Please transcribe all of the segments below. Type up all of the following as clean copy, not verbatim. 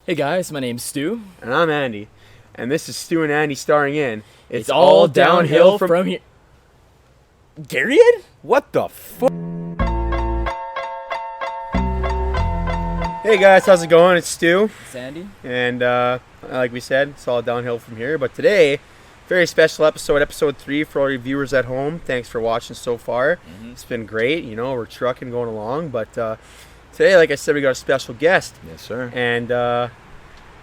Hey guys, my name's Stu. And I'm Andy. And this is Stu and Andy starring in It's all downhill from here. Garion? What the fuck? Hey guys, how's it going? It's Stu. It's Andy. And like we said, it's all downhill from here. But today, very special episode 3 for all your viewers at home. Thanks for watching so far. Mm-hmm. It's been great. You know, we're trucking, going along. But today, like I said, we got a special guest. Yes, sir. And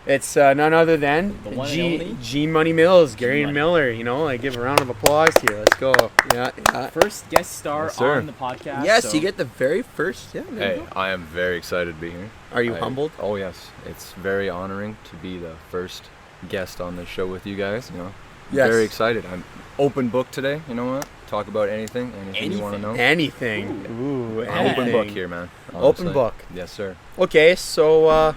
it's none other than The one and only? GMoney Mills, Garion Money. Miller. You know, like give a round of applause here. Let's go. Yeah. First guest star Yes, sir. on the podcast. Yes, so you get the very first. Yeah. there you Hey, go. I am very excited to be here. Are you humbled? Oh, yes. It's very honoring to be the first guest on the show with you guys, you know. Yes. Very excited. I'm open book today, you know what? Talk about anything you want to know. Anything. Ooh, Open anything. book here, man. Open honestly. book. Yes, sir. Okay, so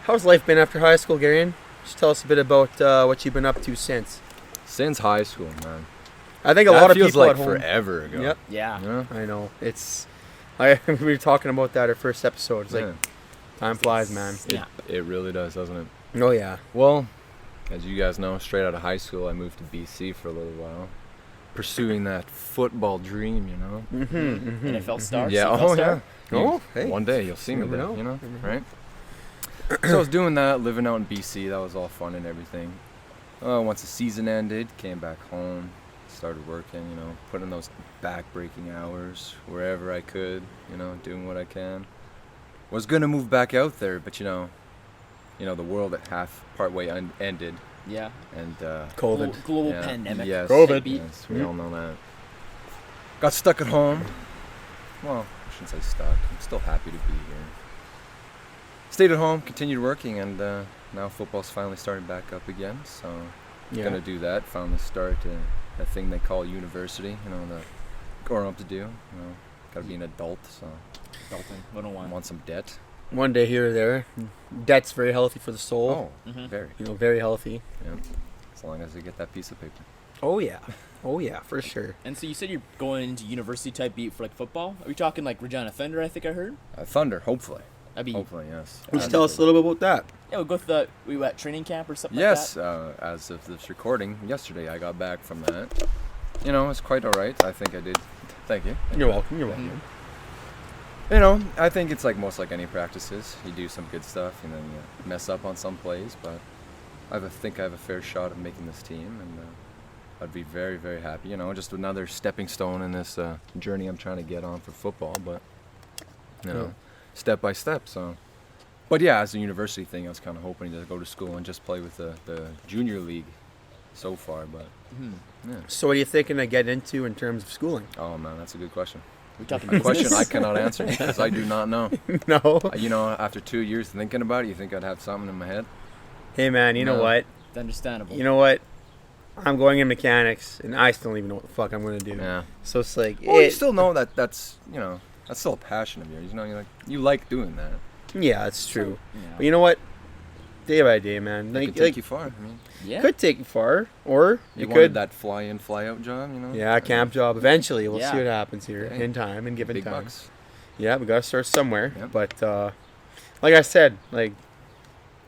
how's life been after high school, Garion? Just tell us a bit about what you've been up to since. Since high school, man. I think a That lot of feels people like at home. forever ago. Yep, Yeah. You know? I know. We were talking about that our first episode. It's like Yeah. time flies, man. Yeah. It really does, doesn't it? Oh yeah. Well, as you guys know, straight out of high school, I moved to BC for a little while, pursuing that football dream, you know. NFL star. Yeah. CFL Oh, star. yeah. Oh, hey. One day you'll see me Never there, know. you know, Never know. right? So I was doing that, living out in BC. That was all fun and everything. Once the season ended, came back home, started working, you know, putting those back-breaking hours wherever I could, you know, doing what I can. Was gonna move back out there, but you know, the world at partway ended, Yeah. and COVID. Global yeah, pandemic. Yes, COVID. yes, we all know that. Got stuck at home. Well, I shouldn't say stuck. I'm still happy to be here. Stayed at home, continued working, and now football's finally starting back up again. So Yeah. gonna do that. Finally start that thing they call university. You know, the growing up to do. You know, gotta be an adult. So Dalton, I 101. want some debt. One day here or there. Debt's very healthy for the soul. Oh, Mhm. very. You know, very healthy. Yeah. As long as you get that piece of paper. Oh yeah. Oh yeah, for sure. And so you said you're going into university type beat for like football. Are we talking like Regina Thunder? I think I heard. Thunder, hopefully. That'd be. Hopefully, yes. Would you tell us a little bit about that? Yeah, we'll go through we were at training camp or something. Yes, Like as of this recording, yesterday I got back from that. You know, it's quite alright. I think I did. Thank you. You're welcome. You're welcome. You know, I think it's like most like any practices. You do some good stuff and then you mess up on some plays, but I think I have a fair shot of making this team, and I'd be very, very happy. You know, just another stepping stone in this journey I'm trying to get on for football, but you know, step by step. So, but yeah, as a university thing, I was kind of hoping to go to school and just play with the junior league so far, but yeah. So what are you thinking to get into in terms of schooling? Oh man, that's a good question. We're talking A question I business. cannot answer because I do not know. No. You know, after 2 years thinking about it, you think I'd have something in my head? Hey man, you know No. what? It's understandable. You know what? I'm going in mechanics, and I still don't even know what the fuck I'm gonna do. Yeah. So it's like, Well, you still know that's that's still a passion of yours. You know, you like doing that. yeah, it's true. Yeah. But you know what? Day by day, man. It could take you far. I mean, Yeah. could take you far, or you it wanted could. that fly-in, fly-out job, you know? Yeah, camp job. Eventually, we'll Yeah. see what happens here Okay. in time, in given Big time. bucks. Yeah, we gotta start somewhere. Yep. But like I said, like,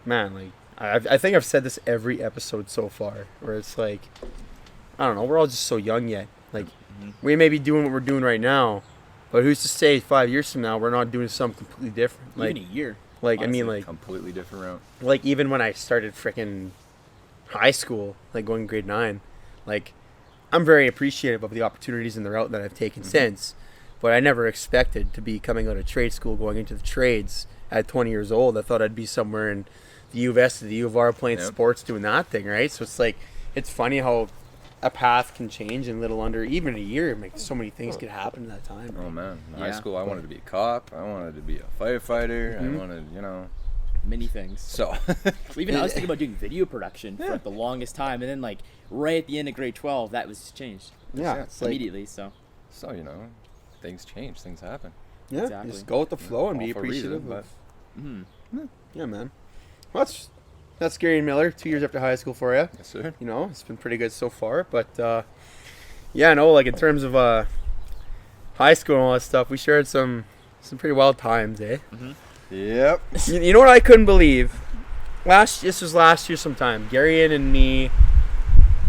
man, like I think I've said this every episode so far, where it's like, I don't know, we're all just so young yet. Like, we may be doing what we're doing right now, but who's to say 5 years from now we're not doing something completely different? Like, Even a year. like I mean, honestly. like, Completely different route. like even when I started freaking high school, like going grade 9, like I'm very appreciative of the opportunities and the route that I've taken since, but I never expected to be coming out of trade school, going into the trades at 20 years old. I thought I'd be somewhere in the U of S or the U of R playing Yep. sports, doing that thing, right? So it's like, it's funny how a path can change in little under even a year. Like, so many things could happen in that time. Oh right? man, in high Yeah. school I wanted to be a cop. I wanted to be a firefighter. Mhm. I wanted, Many things. So. Even I was thinking about doing video production for like the longest time, and then like right at the end of grade 12, that was changed Yeah, it's like, immediately. So So things change, things happen. yeah, Exactly. just go with the flow and All be for a reason, appreciative. but Yeah, man. Well, that's Garion Miller, 2 years after high school for you. yes sir. You know, it's been pretty good so far. But yeah, no, like in terms of high school and all that stuff, we shared some pretty wild times, eh? Yep. You know what I couldn't believe? This was last year sometime. Garion and me,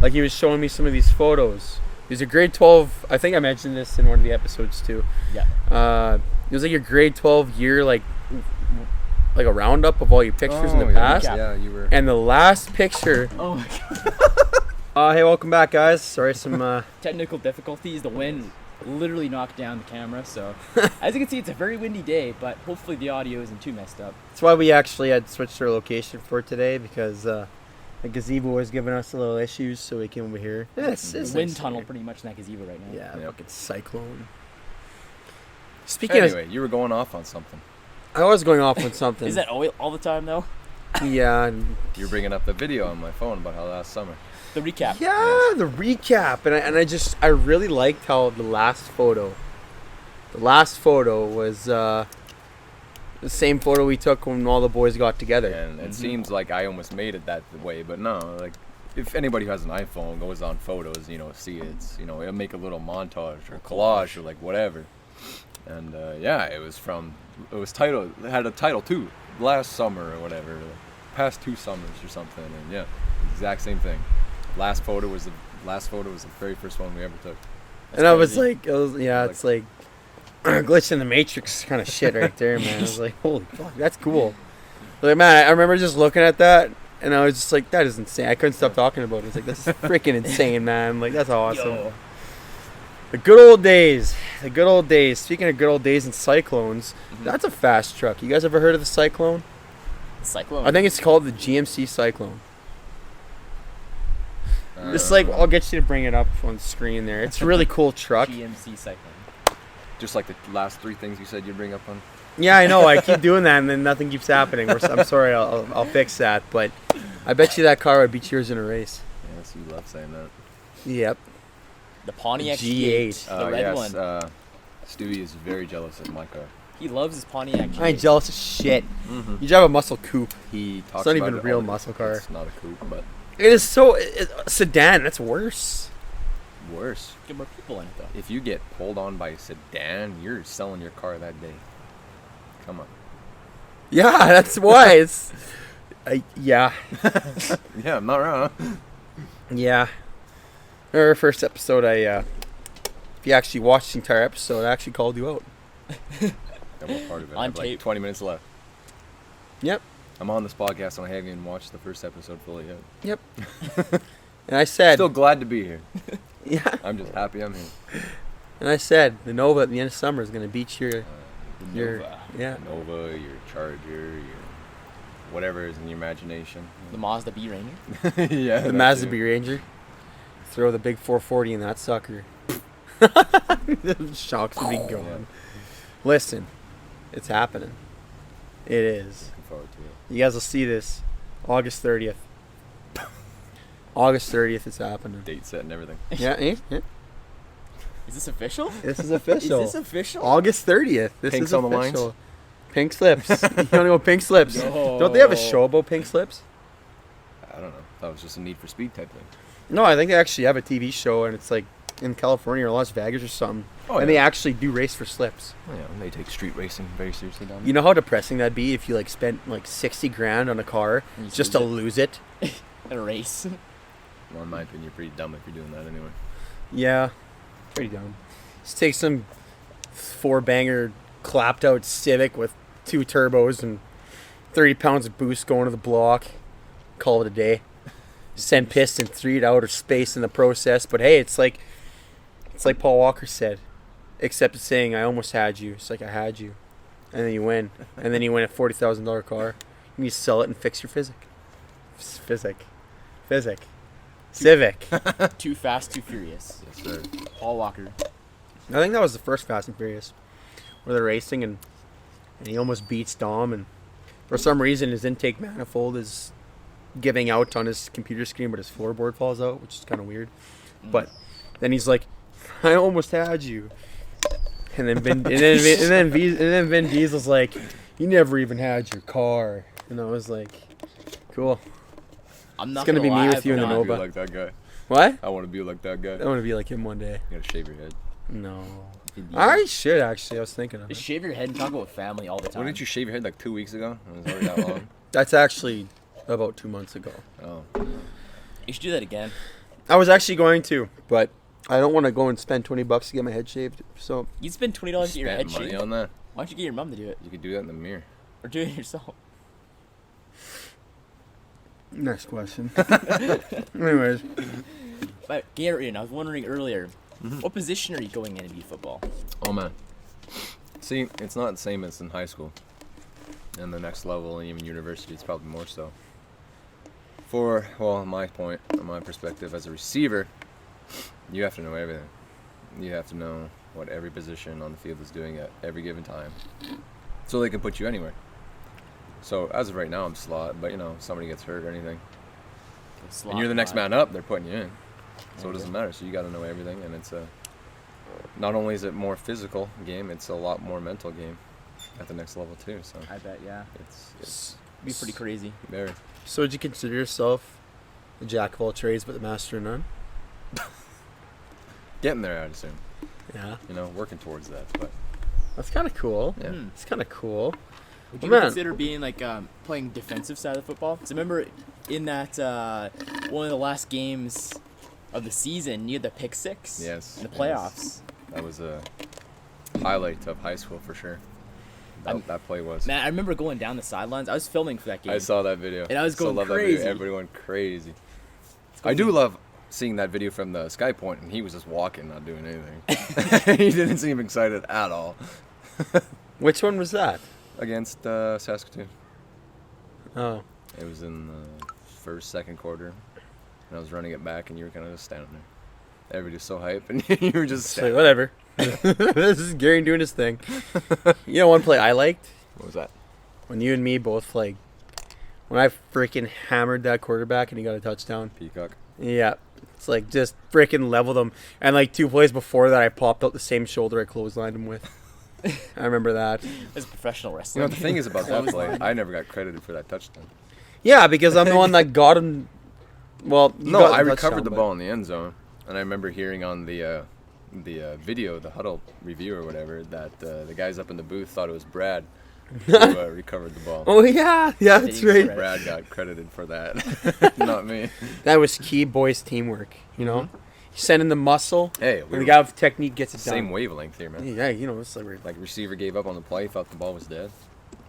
like, he was showing me some of these photos. He was a grade 12. I think I mentioned this in one of the episodes too. Yeah. It was like your grade 12 year, like a roundup of all your pictures in the past. Yeah, you were. And the last picture. Oh my god. Hey, welcome back, guys. Sorry, some Technical difficulties. The wind literally knocked down the camera, so as you can see, it's a very windy day, but hopefully the audio isn't too messed up. That's why we actually had switched our location for today, because the gazebo was giving us a little issues, so we came over here. Yeah, it's Wind nice tunnel here. pretty much in that gazebo right now. Yeah, Yep. fucking cyclone. Speaking Anyway, you were going off on something. I was going off on something. Is that all the time though? Yeah. You were bringing up the video on my phone about how last summer. The recap. Yeah, the recap, and I really liked how the last photo was the same photo we took when all the boys got together. And it seems like I almost made it that way, but no. Like, if anybody who has an iPhone goes on photos, see it, it's, it'll make a little montage or collage or like whatever. And yeah, it had a title too, last summer or whatever, past 2 summers or something. And yeah, exact same thing. Last photo was the very first one we ever took. And I was like, it's like glitch in the matrix kind of shit right there, man. I was like, holy fuck, that's cool. Like, man, I remember just looking at that, and I was just like, that is insane. I couldn't stop talking about it. It's like, this is freaking insane, man. Like, that's awesome. Yo. The good old days. The good old days. Speaking of good old days and cyclones, that's a fast truck. You guys ever heard of the Cyclone? Cyclone. I think it's called the GMC Cyclone. It's like, I'll get you to bring it up on the screen there. It's a really cool truck. GMC Cyclone. Just like the last 3 things you said you'd bring up on. Yeah, I know. I keep doing that, and then nothing keeps happening. I'm sorry. I'll fix that. But I bet you that car would beat yours in a race. Yes, you love saying that. Yep. The Pontiac G8. G8. The red one. Stewie is very jealous of my car. He loves his Pontiac G8. I ain't jealous of shit. Mm-hmm. You drive a muscle coupe. He talks It's not about even a it real all the- muscle car. It's not a coupe, but It is so sedan. That's worse. worse. Get more people in it though. If you get pulled on by a sedan, you're selling your car that day. Come on. Yeah, that's why it's. Yeah, Yeah, I'm not wrong. yeah. Our first episode, if you actually watched the entire episode, I actually called you out. I'm a part of it. I On have like tape. 20 minutes left. Yep. I'm on this podcast and I haven't even watched the first episode fully yet. Yep. And I said, Still glad to be here. yeah. I'm just happy I'm here. And I said, the Nova at the end of summer is gonna beat your Nova. yeah. Nova, your Charger, your whatever is in your imagination. The Mazda B Ranger. Yeah. The that Mazda too. B Ranger. Throw the big 440 in that sucker. The shocks would be gone. Yeah. Listen, it's happening. It is. Looking forward to it. You guys will see this August 30th. August 30th is happening. Date set and everything. Yeah, yeah. Is this official? This is official. Is this official? August 30th. This Pinks is on the lines? official. Pink slips. You want to go pink slips? No. Don't they have a show about pink slips? I don't know. That was just a Need for Speed type thing. No, I think they actually have a TV show, and it's like in California or Las Vegas or something. Oh, and yeah. they actually do race for slips. Oh, yeah, and they take street racing very seriously down there. You know how depressing that'd be if you like spent like 60 grand on a car And you just lose to lose it? A race. Well, in my opinion, you're pretty dumb if you're doing that anyway. Yeah, pretty dumb. Just take some 4-banger clapped out Civic with 2 turbos and 30 pounds of boost going to the block. Call it a day. Send piston 3 to outer space in the process. But hey, it's like Paul Walker said, except it's saying I almost had you. It's like I had you, and then you win, and then you win a $40,000 car. And you sell it and fix your Civic. Too Fast, Too Furious. Yes, sir. Paul Walker. I think that was the first Fast and Furious, where they're racing and he almost beats Dom, and for some reason his intake manifold is giving out on his computer screen, but his floorboard falls out, which is kind of weird. But then he's like, "I almost had you," and then Vin Diesel's like, "You never even had your car," and I was like, "Cool." I'm not It's gonna be me lie, with you I've in the I want to not- be Nova. like that guy. What? I want to be like that guy. I want to be like him one day. You gotta shave your head. No. I should actually. I was thinking of Just it. shave your head and talk about family all the time. What didn't you shave your head like 2 weeks ago? It was already that long. That's actually about 2 months ago. Oh. You should do that again. I was actually going to, but I don't want to go and spend $20 to get my head shaved. So You'd spend $20 to get your head Spent money shaved. on that. Why don't you get your mom to do it? You could do that in the mirror. Or do it yourself? next question. Anyways, But Garion, I was wondering earlier, what position are you going in football? Oh man. See, it's not the same as in high school. And the next level, and even university, it's probably more so. My perspective as a receiver, you have to know everything. You have to know what every position on the field is doing at every given time, so they can put you anywhere. So as of right now, I'm slot, but somebody gets hurt or anything, and you're the next man up, they're putting you in. So it doesn't matter. So you got to know everything, and it's not only is it more physical game, it's a lot more mental game at the next level too. So I bet, yeah. it's Be pretty crazy. very. so would you consider yourself a jack of all trades but the master of none? Getting there, I'd assume. Yeah. Working towards that, but That's kind of cool. yeah. It's kind of cool. Would you Man. consider being playing defensive side of football? Because I remember in that one of the last games of the season, you had the pick six Yes. in the playoffs. That was a highlight of high school for sure. That play was. Man, I remember going down the sidelines. I was filming for that game. I saw that video. And I was going Love That crazy. video. Everybody went crazy. I do love seeing that video from the Sky Point, and he was just walking, not doing anything. He didn't seem excited at all. Which one was that? Against Saskatoon. Oh. It was in the second quarter, and I was running it back, and you were kind of just standing there. Everybody was so hype, and you were just So standing. whatever. This is Gary doing his thing. You know one play I liked? What was that? When you and me both when I freaking hammered that quarterback and he got a touchdown. Peacock. Yeah. It's just freaking leveled him. And 2 plays before that I popped out the same shoulder I clotheslined him with. I remember that. As a professional You wrestler. know, the thing is about that play, I never got credited for that touchdown. Yeah, because I'm the one that got him. Well, you No, got I the recovered touchdown, the but- ball in the end zone, and I remember hearing on the video, the huddle review or whatever, that the guys up in the booth thought it was Brad who recovered the ball. Oh, yeah. Yeah, that's Didn't right. get Brad got credited for that, not me. That was key boys teamwork, you know? You send in the muscle, Hey, and we the were guy with technique gets it same done. wavelength here, man. Yeah, it's like Like receiver gave up on the play, thought the ball was dead.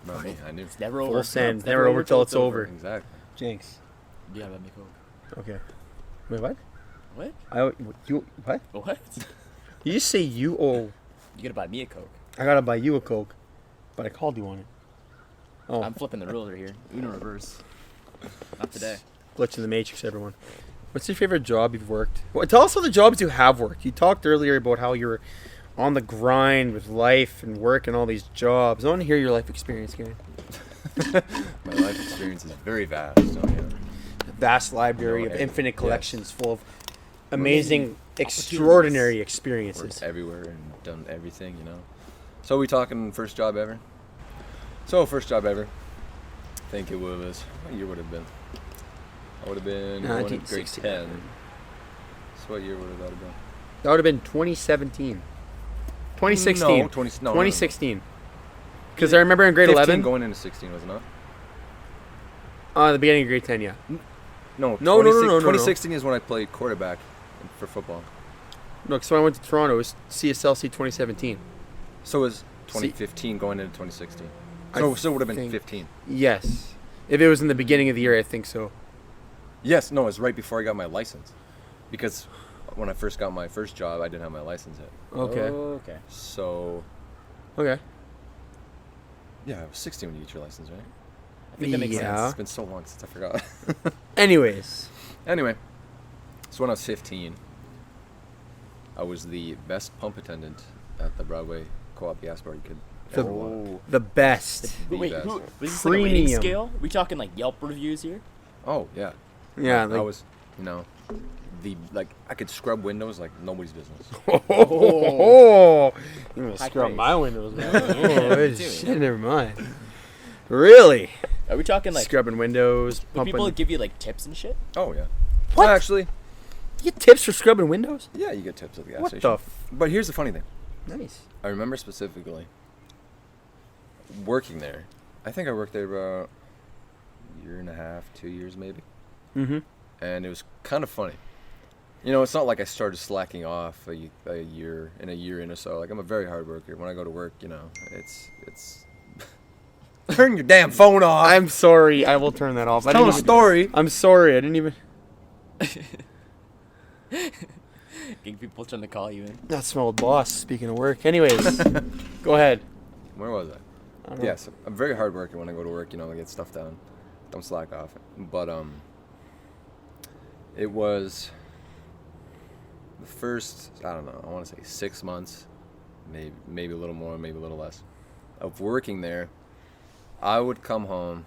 Not me, I knew. It's never full over. send. It's Never over till it's over. Exactly. Jinx. You gotta let me coke. Okay. Wait, what? What? You what? What? You say you owe. You gotta buy me a coke. I gotta buy you a Coke, but I called you on it. Oh, I'm flipping the rules right here. Uno reverse. Not today. glitch in the matrix, everyone. What's your favorite job you've worked? Well, tell us all the jobs you have worked. You talked earlier about how you're on the grind with life and work and all these jobs. I want to hear your life experience, Gary. My life experience is very vast. So, yeah. A vast library No, of infinite yes. collections full of amazing, extraordinary experiences. Worked everywhere and done everything, So we talking first job ever? So first job ever. I think it was. What year would it have been? I would have been going to grade 10. 1969. So what year would that have been? That would have been 2017. 2016. No, 2016. Because I remember in grade 15 11. going into 16, was it not? The beginning of grade 10, yeah. No, No, no, no, no, no. 2016 is when I played quarterback for football. No, because when I went to Toronto, it was CSLC 2017. So it was 2015 going into 2016. I So it would have been think- 15. Yes. If it was in the beginning of the year, I think so. Yes, no, it was right before I got my license. Because when I first got my first job, I didn't have my license yet. Okay. Oh, okay. So, Okay. yeah, I was 16 when you get your license, right? I think that makes Yeah. sense. It's been so long since I forgot. Anyways. Anyway, so when I was 15, I was the best pump attendant at the Broadway Co-op gas bar you could ever want. The best. But wait, best. was this like a rating Premium. scale? Are we talking like Yelp reviews here? Oh, yeah. Yeah. I was, I could scrub windows like nobody's business. Oh, you gonna High scrub praise. my windows, man. Yeah, Oh, me too. shit, never mind. Really? Are we talking like Scrubbing windows, would pumping. people give you like tips and shit? Oh, yeah. What? Well, actually, You get tips for scrubbing windows? yeah, you get tips at the gas What station. the? But here's the funny thing. Nice. I remember specifically working there. I think I worked there about a year and a half, 2 years maybe. Mm-hmm. And it was kind of funny. You know, it's not like I started slacking off a year in or so. Like, I'm a very hard worker. When I go to work, you know, it's turn your damn phone off. I'm sorry. I will turn that off. Tell a story. I'm sorry. I didn't even. Getting people trying to call you in. That's smelled boss. Speaking of work. Anyways, go ahead. Where was I? I don't know. Yes, I'm very hard worker when I go to work. You know, I get stuff done. Don't slack off. But it was the first, I don't know, I want to say 6 months, maybe a little more, maybe a little less, of working there. I would go home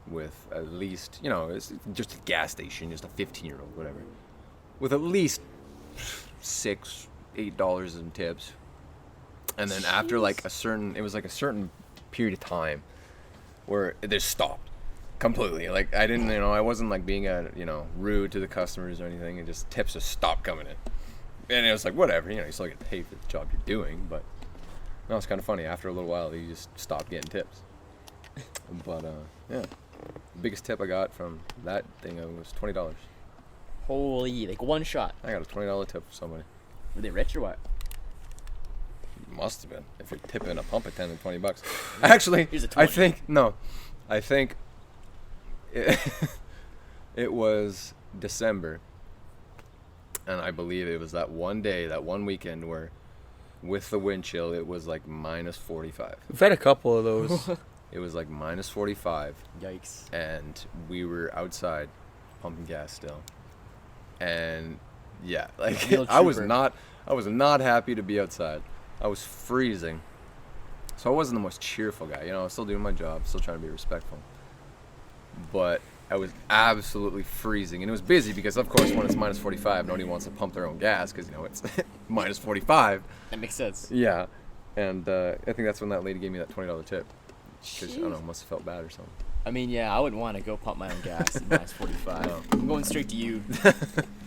with at least, you know, it's just a gas station, just a 15-year-old, whatever, with at least $6-8 in tips. And then after like a certain period of time where it just stopped completely. Like, I didn't, you know, I wasn't like being rude to the customers or anything. It just, tips just stopped coming in. And it was like, whatever, you know, you still get paid for the job you're doing, but no, it's kind of funny. After a little while, you just stopped getting tips. But yeah, the biggest tip I got from that thing was $20. Holy, like one shot. I got a $20 tip for somebody. Were they rich or what? Must have been. If you're tipping a pump attendant $20. Actually, Here's a 20. I think it was December, and I believe it was that one day, that one weekend where, with the wind chill, it was like minus 45. We've had a couple of those. It was like minus 45. Yikes. And we were outside pumping gas still. And yeah, like Real I was trooper. not happy to be outside. I was freezing. So I wasn't the most cheerful guy, you know, I was still doing my job, still trying to be respectful. But I was absolutely freezing, and it was busy because, of course, when it's minus 45, nobody wants to pump their own gas because, you know, it's minus 45. That makes sense. Yeah, and I think that's when that lady gave me that $20 tip. Because, I don't know, must have felt bad or something. I mean, yeah, I wouldn't want to go pump my own gas at minus 45. No. I'm going straight to you,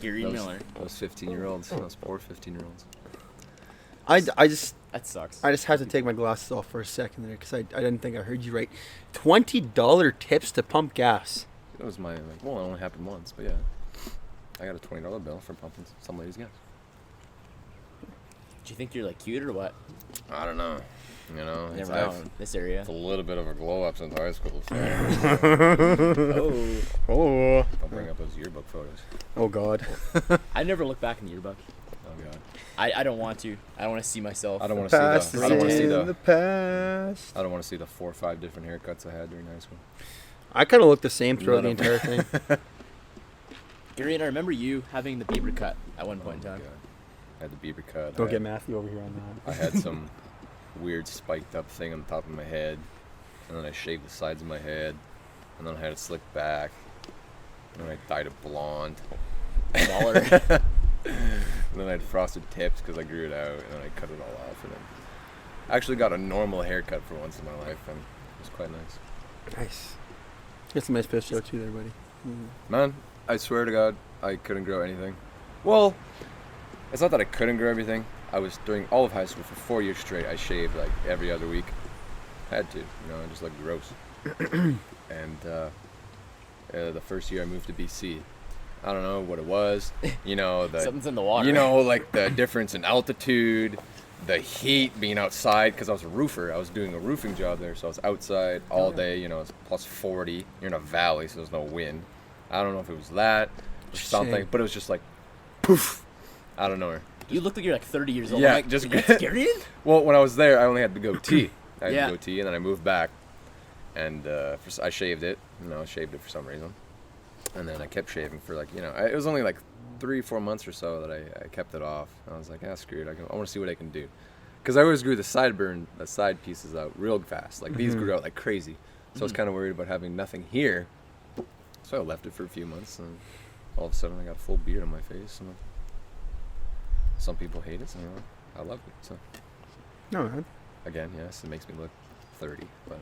Garion Miller. Those 15-year-olds, those poor 15-year-olds. I just That sucks. had to take my glasses off for a second there because I didn't think I heard you right. $20 tips to pump gas. It was my, like, well, it only happened once, but yeah. I got a $20 bill for pumping some lady's gas. Do you think you're like cute or what? I don't know. You know, You never know in this area. It's a little bit of a glow up since high school, so Oh. Oh. don't bring up those yearbook photos. Oh, God. I never look back in the yearbook. Oh god. I don't want to. I don't want to see myself. I don't want to Past see is the. I don't want to see in the. the past. I don't want to see the 4 or 5 different haircuts I had during high school. I kind of looked the same throughout the None of entire thing. Garion, I remember you having the Bieber cut at one point in time. God. I had the Bieber cut. Don't I get had, Matthew over here on that. I had some weird spiked up thing on the top of my head, and then I shaved the sides of my head, and then I had it slicked back, and then I dyed it blonde. Baller. And then I had frosted tips because I grew it out, and then I cut it all off, and then I actually got a normal haircut for once in my life, and it was quite nice. Nice. That's a nice picture too there, buddy. Man, I swear to God, I couldn't grow anything. Well, it's not that I couldn't grow everything. I was, during all of high school, for 4 years straight, I shaved like every other week. Had to, you know, I just looked gross. And the first year I moved to BC, I don't know what it was. You know, Something's in the water. you know, like the difference in altitude, the heat, being outside, because I was a roofer. I was doing a roofing job there, so I was outside all day. You know, it's plus 40. You're in a valley, so there's no wind. I don't know if it was that or something, Shame. but it was just like, poof, out of nowhere. You look like you're like 30 years old. Yeah, I'm like, just- that's Garion? Well, when I was there, I only had the goatee. I had Yeah. the goatee, and then I moved back, and I shaved it. You know, I shaved it for some reason, and then I kept shaving for like, you know, it was only like 3-4 months or so that I kept it off. I was like, screw it. I want to see what I can do, because I always grew the side pieces out real fast. Like these grew out like crazy, so I was kind of worried about having nothing here. So I left it for a few months, and all of a sudden I got a full beard on my face. And some people hate it, so I love it. So No, man. again, yes, it makes me look 30, but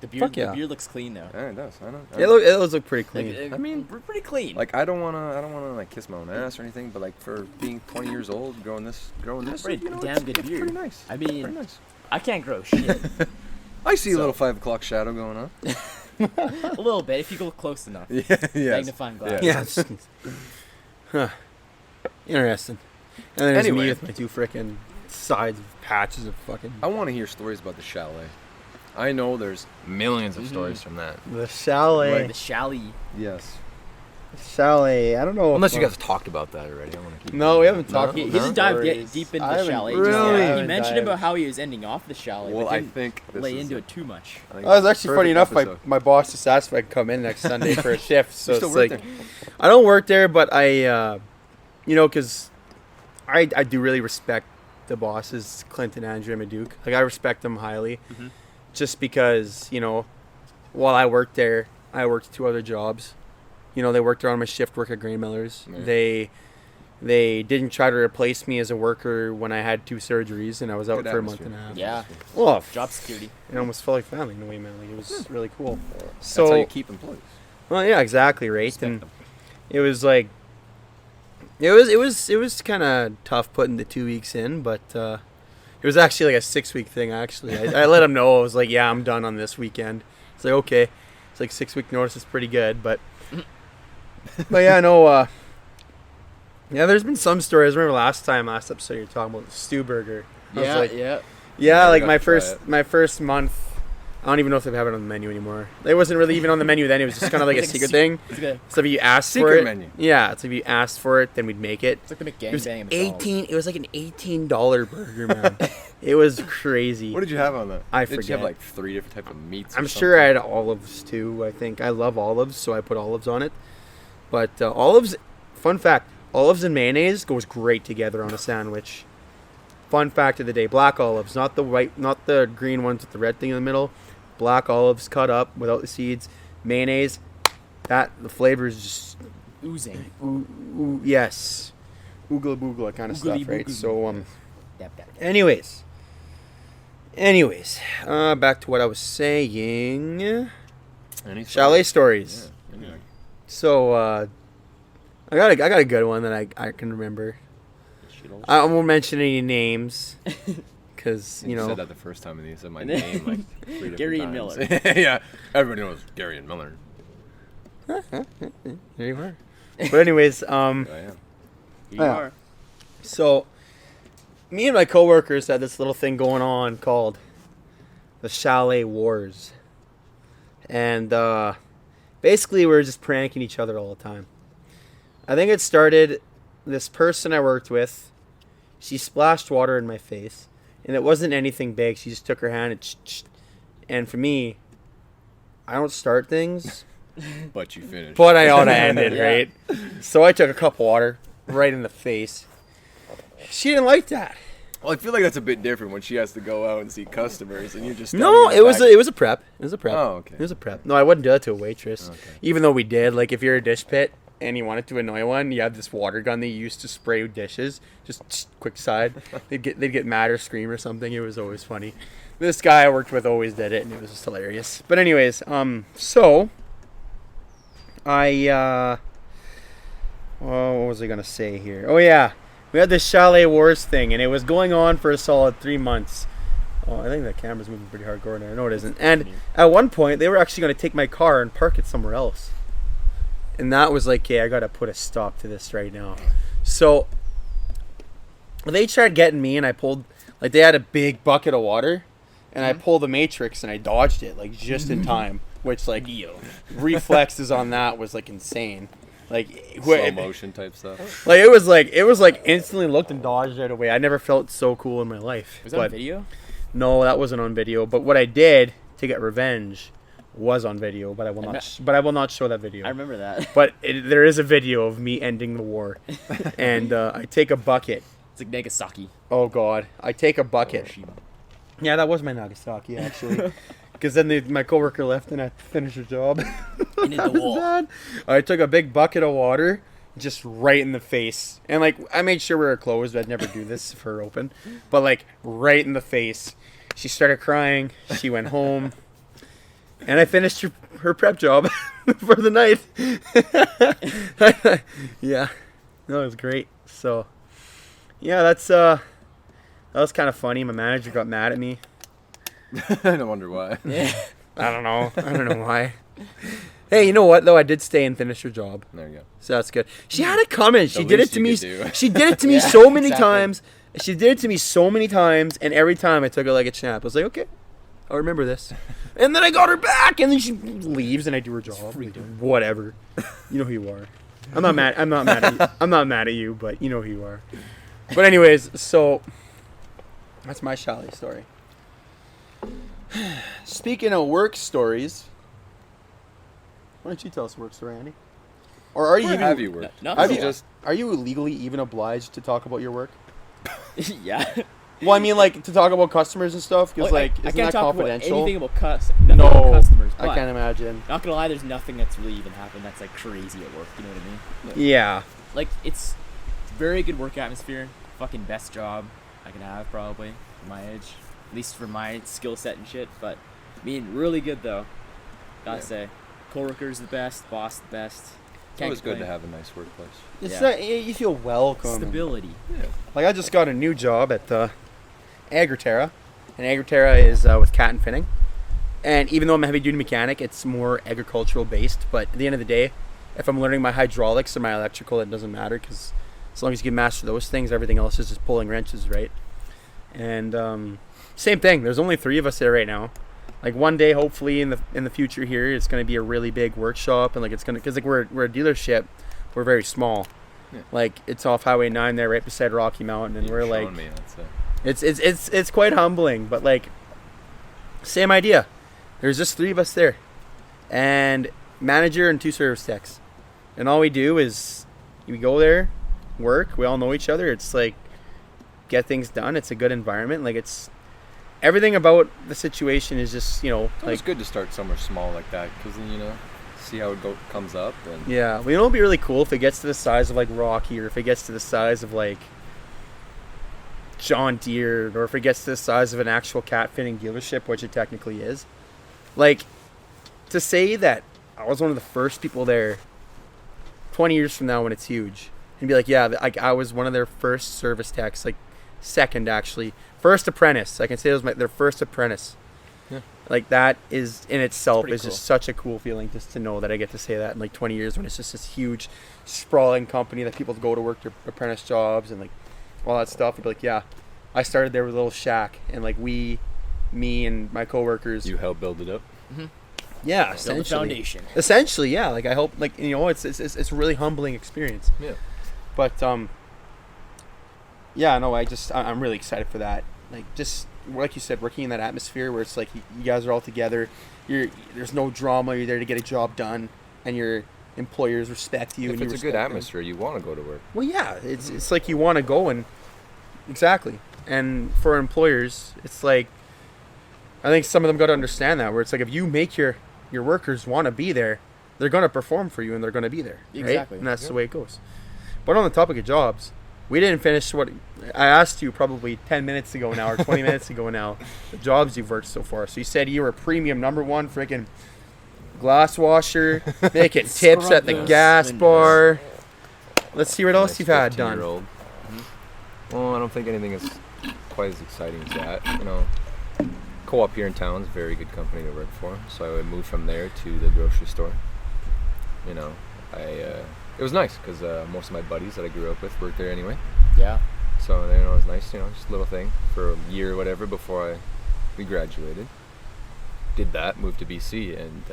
The beard, Fuck yeah. the beard looks clean though. Yeah, it does. I know. It does look pretty clean. Like, I mean, we're pretty clean. like I don't wanna like kiss my own ass or anything, but like for being 20 years old, growing this, Pretty you know, damn good it's beard. pretty nice. I Pretty mean, nice. I can't grow shit. I see a So- little 5 o'clock shadow going on. A little bit if you go close enough. Yeah, yes. Magnifying glass. Yeah. Yeah. Huh. Interesting. And then there's Anyway. me with my 2 frickin' sides of patches of fucking... I want to hear stories about the chalet. I know there's millions of stories from that. The chalet. The chalet. Yes. Chalet. I don't know. Unless you guys talked about that already. I want to keep. No, we haven't talked He about doesn't dive stories. deep into I the haven't chalet. really He mentioned dived. about how he was ending off the chalet. Well, but I didn't think this lay is into a- it too much. I think That was it's actually a funny enough. perfect episode. My boss just asked if I could come in next Sunday for a shift. So You still it's work like, there? I don't work there, but I, because I do really respect the bosses, Clinton, Andrew, and Maduke. Like I respect them highly, Mhm. just because while I worked there, I worked 2 other jobs. They worked around my shift work at Grain Millers. Yeah. They didn't try to replace me as a worker when I had 2 surgeries and I was out Good for a month atmosphere. and a half. Yeah. Oh, Job security. it almost felt like family in a way, man. Like it was really cool. That's how So, you keep employees. well, yeah, exactly, right. Respect And them. it was like, it was kind of tough putting the 2 weeks in, but it was actually like a 6-week thing. Actually, I let them know. I was like, yeah, I'm done on this weekend. It's like okay, it's like 6-week notice is pretty good, but yeah, no. Yeah, there's been some stories. I remember last episode you were talking about the stew burger. I was Yeah, like, yeah. yeah, I like got my to try first it. my first month. I don't even know if they have it on the menu anymore. It wasn't really even on the menu then. It was just kind of like a It's like a secret se- thing. It's like, So if you asked for Secret it, menu. yeah, it's if you asked for it, then we'd make it. it's like the It was McGangbang at McDonald's. 18. It was like an $18 burger, man. It was crazy. What did you have on that? I Did you forget. have like 3 different types of meats? or I'm sure I something? had olives too. I think I love olives, so I put olives on it. But olives, fun fact, olives and mayonnaise goes great together on a sandwich. Fun fact of the day: black olives, not the white, not the green ones with the red thing in the middle. Black olives cut up without the seeds, mayonnaise. The flavor is just Oozing. yes, oogla boogla kind of stuff, Oogly right? boogly. So Dab, dab. anyways, back to what I was saying. Any Chalet stories? stories. Yeah. Anyway. So I got a good one that I can remember. I won't mention any names because You said that the first time and you said my name like 3 different Garion times. Miller. Yeah, everybody knows Garion Miller. there you are. But anyways, I am. Here you Yeah. are. so me and my coworkers had this little thing going on called the Chalet Wars, and basically we were just pranking each other all the time. I think it started. This person I worked with, she splashed water in my face, and it wasn't anything big. She just took her hand and for me, I don't start things, But you finished. but I ought to end it, Yeah. right? So I took a cup of water right in the face. She didn't like that. Well, I feel like that's a bit different when she has to go out and see customers and you're just No, standing in it the was back. it was a prep. It was a prep. Oh, okay. It was a prep. No, I wouldn't do that to a waitress. Okay. Even though we did. Like if you're a dish pit and you wanted to annoy one, you have this water gun that you used to spray dishes. Just quick side. They'd get mad or scream or something. It was always funny. This guy I worked with always did it, and it was just hilarious. But anyways, so I what was I gonna say here? Oh yeah, we had this Chalet Wars thing, and it was going on for a solid 3 months. Oh, I think that camera's moving pretty hard, Gordon. I know it isn't. And at one point, they were actually going to take my car and park it somewhere else. And that was like, okay, I got to put a stop to this right now. So they tried getting me, and I pulled, like, they had a big bucket of water, and I pulled the matrix, and I dodged it, like, just in time. Which, like, reflexes on that was, like, insane. Like, Slow motion type stuff. like it was like instantly looked and dodged right away. I never felt so cool in my life. Was that on But- video? No, that wasn't on video. But what I did to get revenge was on video. But I will not. But I will not show that video. I remember that. But there is a video of me ending the war, and I take a bucket. It's like Nagasaki. Oh God, I take a bucket. Hiroshima. Yeah, that was my Nagasaki actually. Because then my coworker left and I finished her job. And hit the wall. Bad. I took a big bucket of water, just right in the face, and like I made sure we were closed. I'd never do this if her open, but like right in the face. She started crying. She went home, And I finished her prep job for the night. Yeah. No, it was great. So, yeah, that was kind of funny. My manager got mad at me. I don't wonder why. Yeah. I don't know. I don't know why. Hey, you know what, though? I did stay and finish her job. There you go. So that's good. She had a comment. She The did it least to you me. could do. She did it to me Yeah, so many exactly. times. She did it to me so many times, and every time I took it like a champ. I was like, okay, I'll remember this. And then I got her back, and then she leaves, and I do her job. Whatever. You know who you are. I'm not mad. I'm not mad at you. I'm not mad at you, but you know who you are. But anyways, so that's my Shally story. Speaking of work stories, why don't you tell us a work story, Andy? Or are you Where even, have you worked? No, have no. you just are you legally even obliged to talk about your work? Yeah. Well, I mean, like, to talk about customers and stuff, because, Well, like, I isn't can't that talk confidential? about anything about No, customers. I But can't imagine. not gonna lie, there's nothing that's really even happened that's like crazy at work. You know what I mean? Yeah. Like it's very good work atmosphere. Fucking best job I can have probably for my age, at least for my skill set and shit. But I mean, really good though. Gotta Yeah. say, coworkers the best, boss the best. It's Can't always good to complain. have a nice workplace. It's Yeah. not, you feel welcome. Stability. Yeah. Like, I just got a new job at Agriterra. And Agriterra is with cat and finning. And even though I'm a heavy-duty mechanic, it's more agricultural-based. But at the end of the day, if I'm learning my hydraulics or my electrical, it doesn't matter. Because as long as you can master those things, everything else is just pulling wrenches, right? And same thing. There's only 3 of us there right now. Like, one day, hopefully, in the future here, it's going to be a really big workshop. And, like, it's going to... Because, like, we're a dealership. We're very small. Yeah. Like, it's off Highway 9 there, right beside Rocky Mountain. And You're we're, like... showing me, that's it. It's quite humbling, but like, same idea. There's just 3 of us there, and manager and 2 service techs, and all we do is we go there, work. We all know each other. It's like get things done. It's a good environment. Like it's everything about the situation is just It's always like good to start somewhere small like that, because then see how it comes up. And yeah. Well, it'll be really cool if it gets to the size of like Rocky, or if it gets to the size of like John Deere, or if it gets to the size of an actual cat fitting dealership, which it technically is. Like, to say that I was one of the first people there 20 years from now when it's huge, and be like, yeah, like I was one of their first service techs, like second actually, first apprentice. I can say it was their first apprentice. Yeah. Like that is in itself pretty is just cool. such a cool feeling, just to know that I get to say that in like 20 years when it's just this huge, sprawling company that people go to work their apprentice jobs and like all that stuff. And be like, yeah, I started there with a little shack, and like me and my coworkers. you help build it up. Yeah, Build the essentially. foundation. Essentially, yeah. Like I hope, like it's a really humbling experience. Yeah. But yeah, no, I'm really excited for that. Like just like you said, working in that atmosphere where it's like you guys are all together. There's no drama. You're there to get a job done, and your employers respect you. If and you it's a good respect them. atmosphere, you want to go to work. Well, yeah, it's like you want to go, and exactly. And for employers, it's like I think some of them got to understand that, where it's like if you make your workers want to be there, they're going to perform for you and they're going to be there. Right? Exactly. And that's Yeah. the way it goes. But on the topic of jobs, we didn't finish what I asked you probably 10 minutes ago now, or 20 minutes ago now, the jobs you've worked so far. So you said you were a premium #1 freaking glass washer, making tips at the Scrub gas windows. bar. Let's see what else Nice you've had done. 15-year-old. Well, I don't think anything is quite as exciting as that. Co-op here in town is a very good company to work for, so I moved from there to the grocery store. It was nice because most of my buddies that I grew up with worked there anyway, Yeah. so it was nice. Just a little thing for a year or whatever before we graduated. Did that, moved to BC, and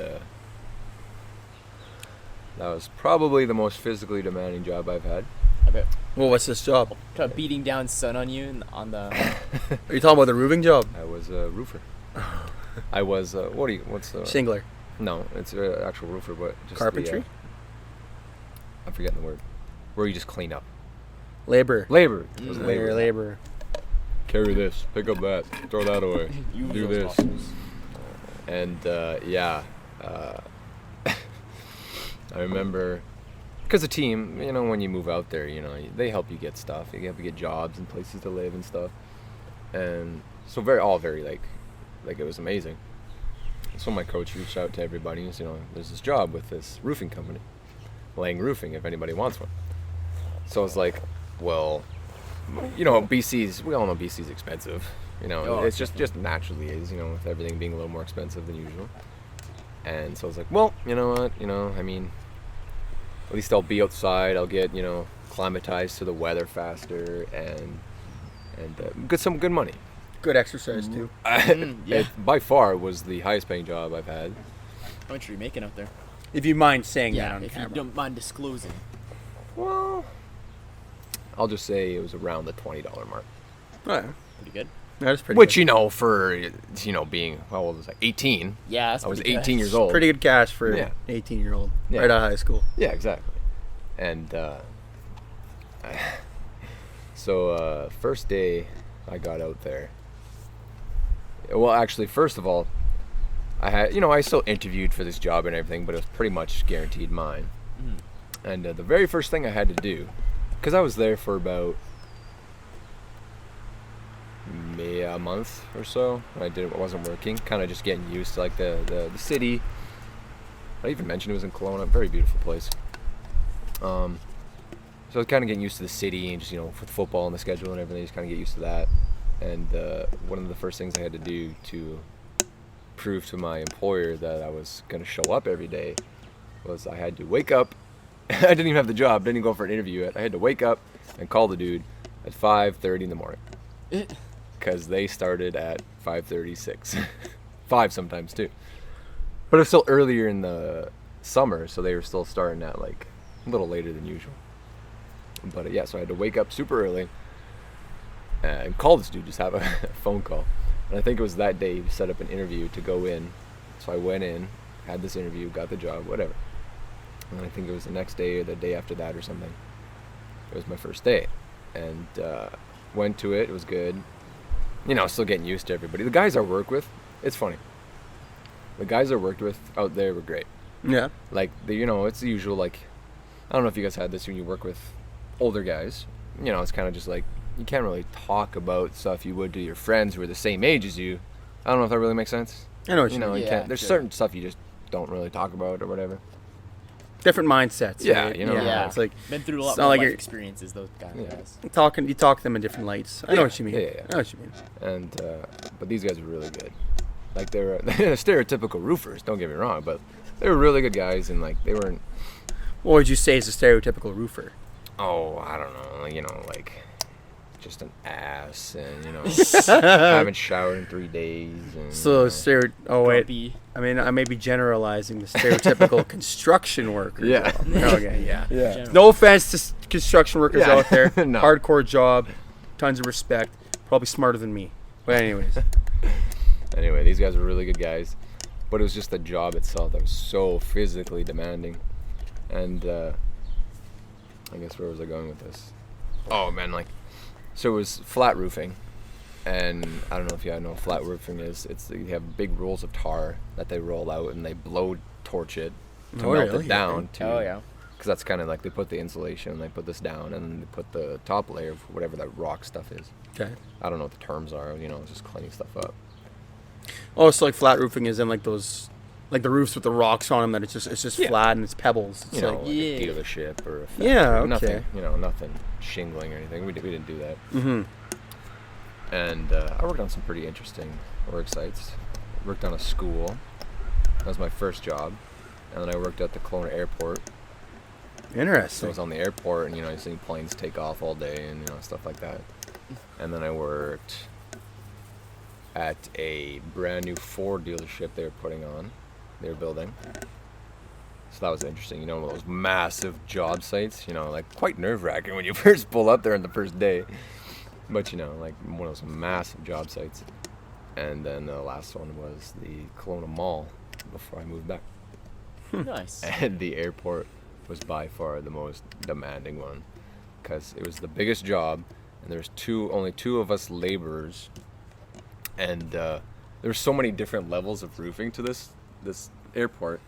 that was probably the most physically demanding job I've had. I bet. Well, what's this job? Kind of beating down sun on you on the. Are you talking about the roofing job? I was a roofer. I was what's the Shingler. No, it's an actual roofer, but just Carpentry? I'm forgetting the word. Where you just clean up. Labor. Labor. It was Labor. Labor. Carry this, pick up that, throw that away, Use do those this. muscles. And I remember, because the team, when you move out there, they help you get stuff. You help you get jobs and places to live and stuff. And so very like it was amazing. So my coach reached out to everybody. He's, there's this job with this roofing company, laying roofing. If anybody wants one. So I was like, well, BC's. We all know BC's expensive. It's just naturally is. With everything being a little more expensive than usual. And so I was like, well, you know what? I mean, at least I'll be outside. I'll get acclimatized to the weather faster and get some good money. Good exercise too. Yeah. It by far was the highest paying job I've had. How much are you making out there? If you mind saying that Yeah, on if camera. you don't mind disclosing. Well, I'll just say it was around the $20 mark. Oh, yeah. Pretty good. That is pretty Which, good. for, being, how old was I? 18. Yeah, that's I was pretty good. 18 years old. Pretty good cash for Yeah. an 18-year-old Yeah. right out of high school. Yeah, exactly. And, so, first day I got out there. Well, actually, first of all, I had, I still interviewed for this job and everything, but it was pretty much guaranteed mine. And the very first thing I had to do, because I was there for about maybe a month or so, when I wasn't working, kind of just getting used to like the city. I even mentioned it was in Kelowna, very beautiful place. So I was kind of getting used to the city and just with football and the schedule and everything, just kind of get used to that. And one of the first things I had to do to prove to my employer that I was going to show up every day was I had to wake up. I didn't even have the job, didn't even go for an interview yet. I had to wake up and call the dude at 5:30 in the morning. Because they started at 5:36. 5 sometimes too. But it was still earlier in the summer, so they were still starting at like a little later than usual. But yeah, so I had to wake up super early and call this dude, just have a phone call. And I think it was that day to set up an interview to go in. So I went in, had this interview, got the job, whatever. And I think it was the next day or the day after that or something. It was my first day. And went to it, it was good. Still getting used to everybody. The guys I work with, it's funny. The guys I worked with out there were great. Yeah. Like, it's the usual, like, I don't know if you guys had this when you work with older guys. It's kind of just like, you can't really talk about stuff you would to your friends who are the same age as you. I don't know if that really makes sense. I know what you mean. You Yeah, can't. There's sure. certain stuff you just don't really talk about or whatever. Different mindsets. Yeah, right? Yeah. It's like Been through a lot it's not more like life you're- experiences, those guys. you talk to them in different lights. I know what you mean. Yeah. I know what you mean. And but these guys were really good. Like they're stereotypical roofers. Don't get me wrong, but they were really good guys, and like they weren't. What would you say is a stereotypical roofer? Oh, I don't know. Like just an ass, and haven't showered in 3 days. And, So Oh wait, Grumpy. I mean I may be generalizing the stereotypical construction worker. Yeah. job. Okay. Yeah. Yeah. General. No offense to construction workers Yeah. out there. No. Hardcore job, tons of respect. Probably smarter than me. But anyways, Anyway, these guys were really good guys, but it was just the job itself that was so physically demanding. And I guess where was I going with this? Oh man, so it was flat roofing, and I don't know if you know what flat roofing is. You have big rolls of tar that they roll out and they blow torch it to Oh, melt really? it down. Oh, yeah. Because that's kind of like they put the insulation, they put this down, and then they put the top layer of whatever that rock stuff is. okay. I don't know what the terms are. It's just cleaning stuff up. Oh, so like flat roofing is in like those, like the roofs with the rocks on them that it's just Yeah. flat and it's pebbles. It's like, Like Yeah. a dealership or a factory. Yeah, okay. Nothing, nothing shingling or anything. We didn't do that. mm-hmm. And I worked on some pretty interesting work sites. Worked on a school. That was my first job. And then I worked at the Kelowna airport. So I Interesting. was on the airport, and I seen planes take off all day and stuff like that. And then I worked at a brand new Ford dealership they were building. So that was interesting. One of those massive job sites. Like quite nerve-wracking when you first pull up there on the first day. But like one of those massive job sites. And then the last one was the Kelowna Mall before I moved back. Nice. And the airport was by far the most demanding one, because it was the biggest job, and there's only two of us laborers, and there's so many different levels of roofing to this airport,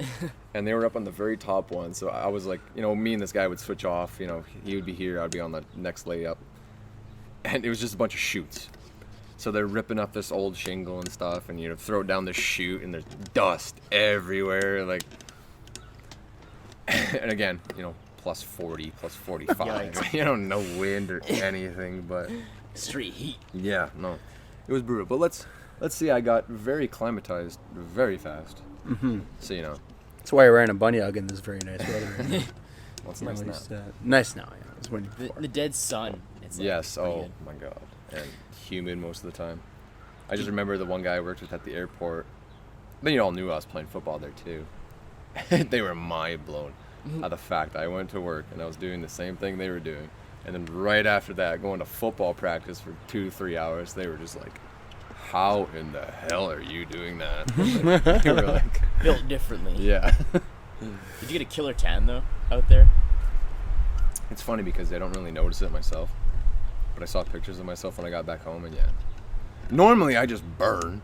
and they were up on the very top one. So I was like, me and this guy would switch off. He would be here, I'd be on the next layup, and it was just a bunch of chutes. So they're ripping up this old shingle and stuff, and throw it down the chute, and there's dust everywhere, like. And again, plus 40, plus 45. Yikes. No wind or anything, but Street heat. yeah, no, it was brutal. But let's see. I got very acclimatized very fast. Mm-hmm. So That's why you're wearing a bunny hug in this very nice weather. well, it's nice now. Nice now, yeah. It's windy The, before. the dead sun. It's like Yes. pretty Oh good. my god. And humid most of the time. I just remember the one guy I worked with at the airport. They all knew I was playing football there too. They were mind blown at the fact I went to work and I was doing the same thing they were doing. And then right after that, going to football practice for 2-3 hours, they were just like, "How in the hell are you doing that?" They were like, Built differently. "Yeah." Did you get a killer tan though out there? It's funny because I don't really notice it myself, but I saw pictures of myself when I got back home, and yeah. Normally I just burn.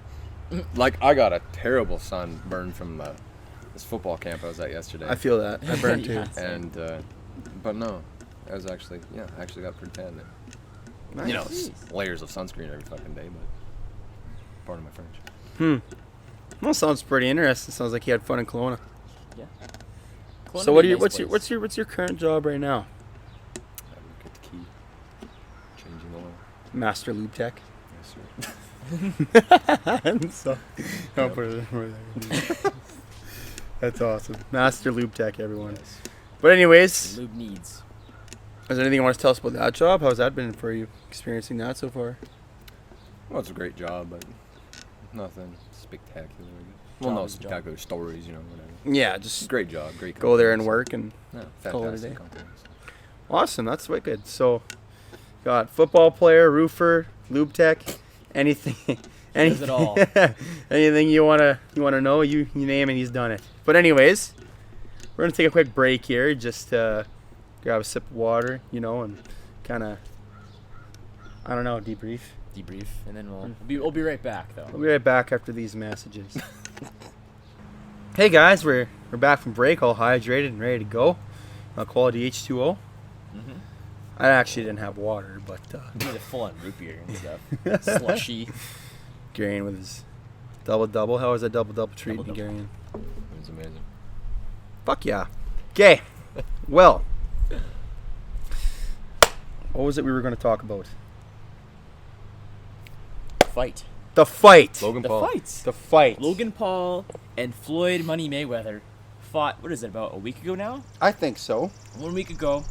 Like I got a terrible sunburn from this football camp I was at yesterday. I feel that. I burned too. Yeah. And but no, I actually got pretty tan there. Nice. Layers of sunscreen every fucking day, but pardon my French. Well, sounds pretty interesting. Sounds like you had fun in Kelowna. Yeah. So what do you? What's your current job right now? I look at the key, changing oil. Master lube tech. Yes, sir. So, I'll put it over there. That's awesome. Master lube tech, everyone. Yes. But anyways, Lube needs. is there anything you want to tell us about that job? How's that been for you? Experiencing that so far? Well, it's a great job, but nothing spectacular. I guess. Well, Job no is a job. spectacular stories, whatever. Yeah, It's a just great job, great. go there and company, work and so, yeah, call it a fantastic day. company, so. awesome. That's wicked. So, got football player, roofer, lube tech, anything, Does it all. anything you wanna know, you name it, he's done it. But anyways, we're gonna take a quick break here, just grab a sip of water, and kind of, I don't know, debrief. Debrief, and then we'll be right back though. We'll be right back after these messages. Hey guys, we're back from break, all hydrated and ready to go. Quality H2O. Mm-hmm. I actually didn't have water, but Need a full-on root beer and stuff. Slushy. Garion with his double. How was that double treat, Double-double. Garion? It was amazing. Fuck yeah. Okay. Well, what was it we were going to talk about? Fight. The fight. Logan The Paul. fights. The fight. Logan Paul and Floyd Money Mayweather fought, what is it, about a week ago now? I think so. 1 week ago.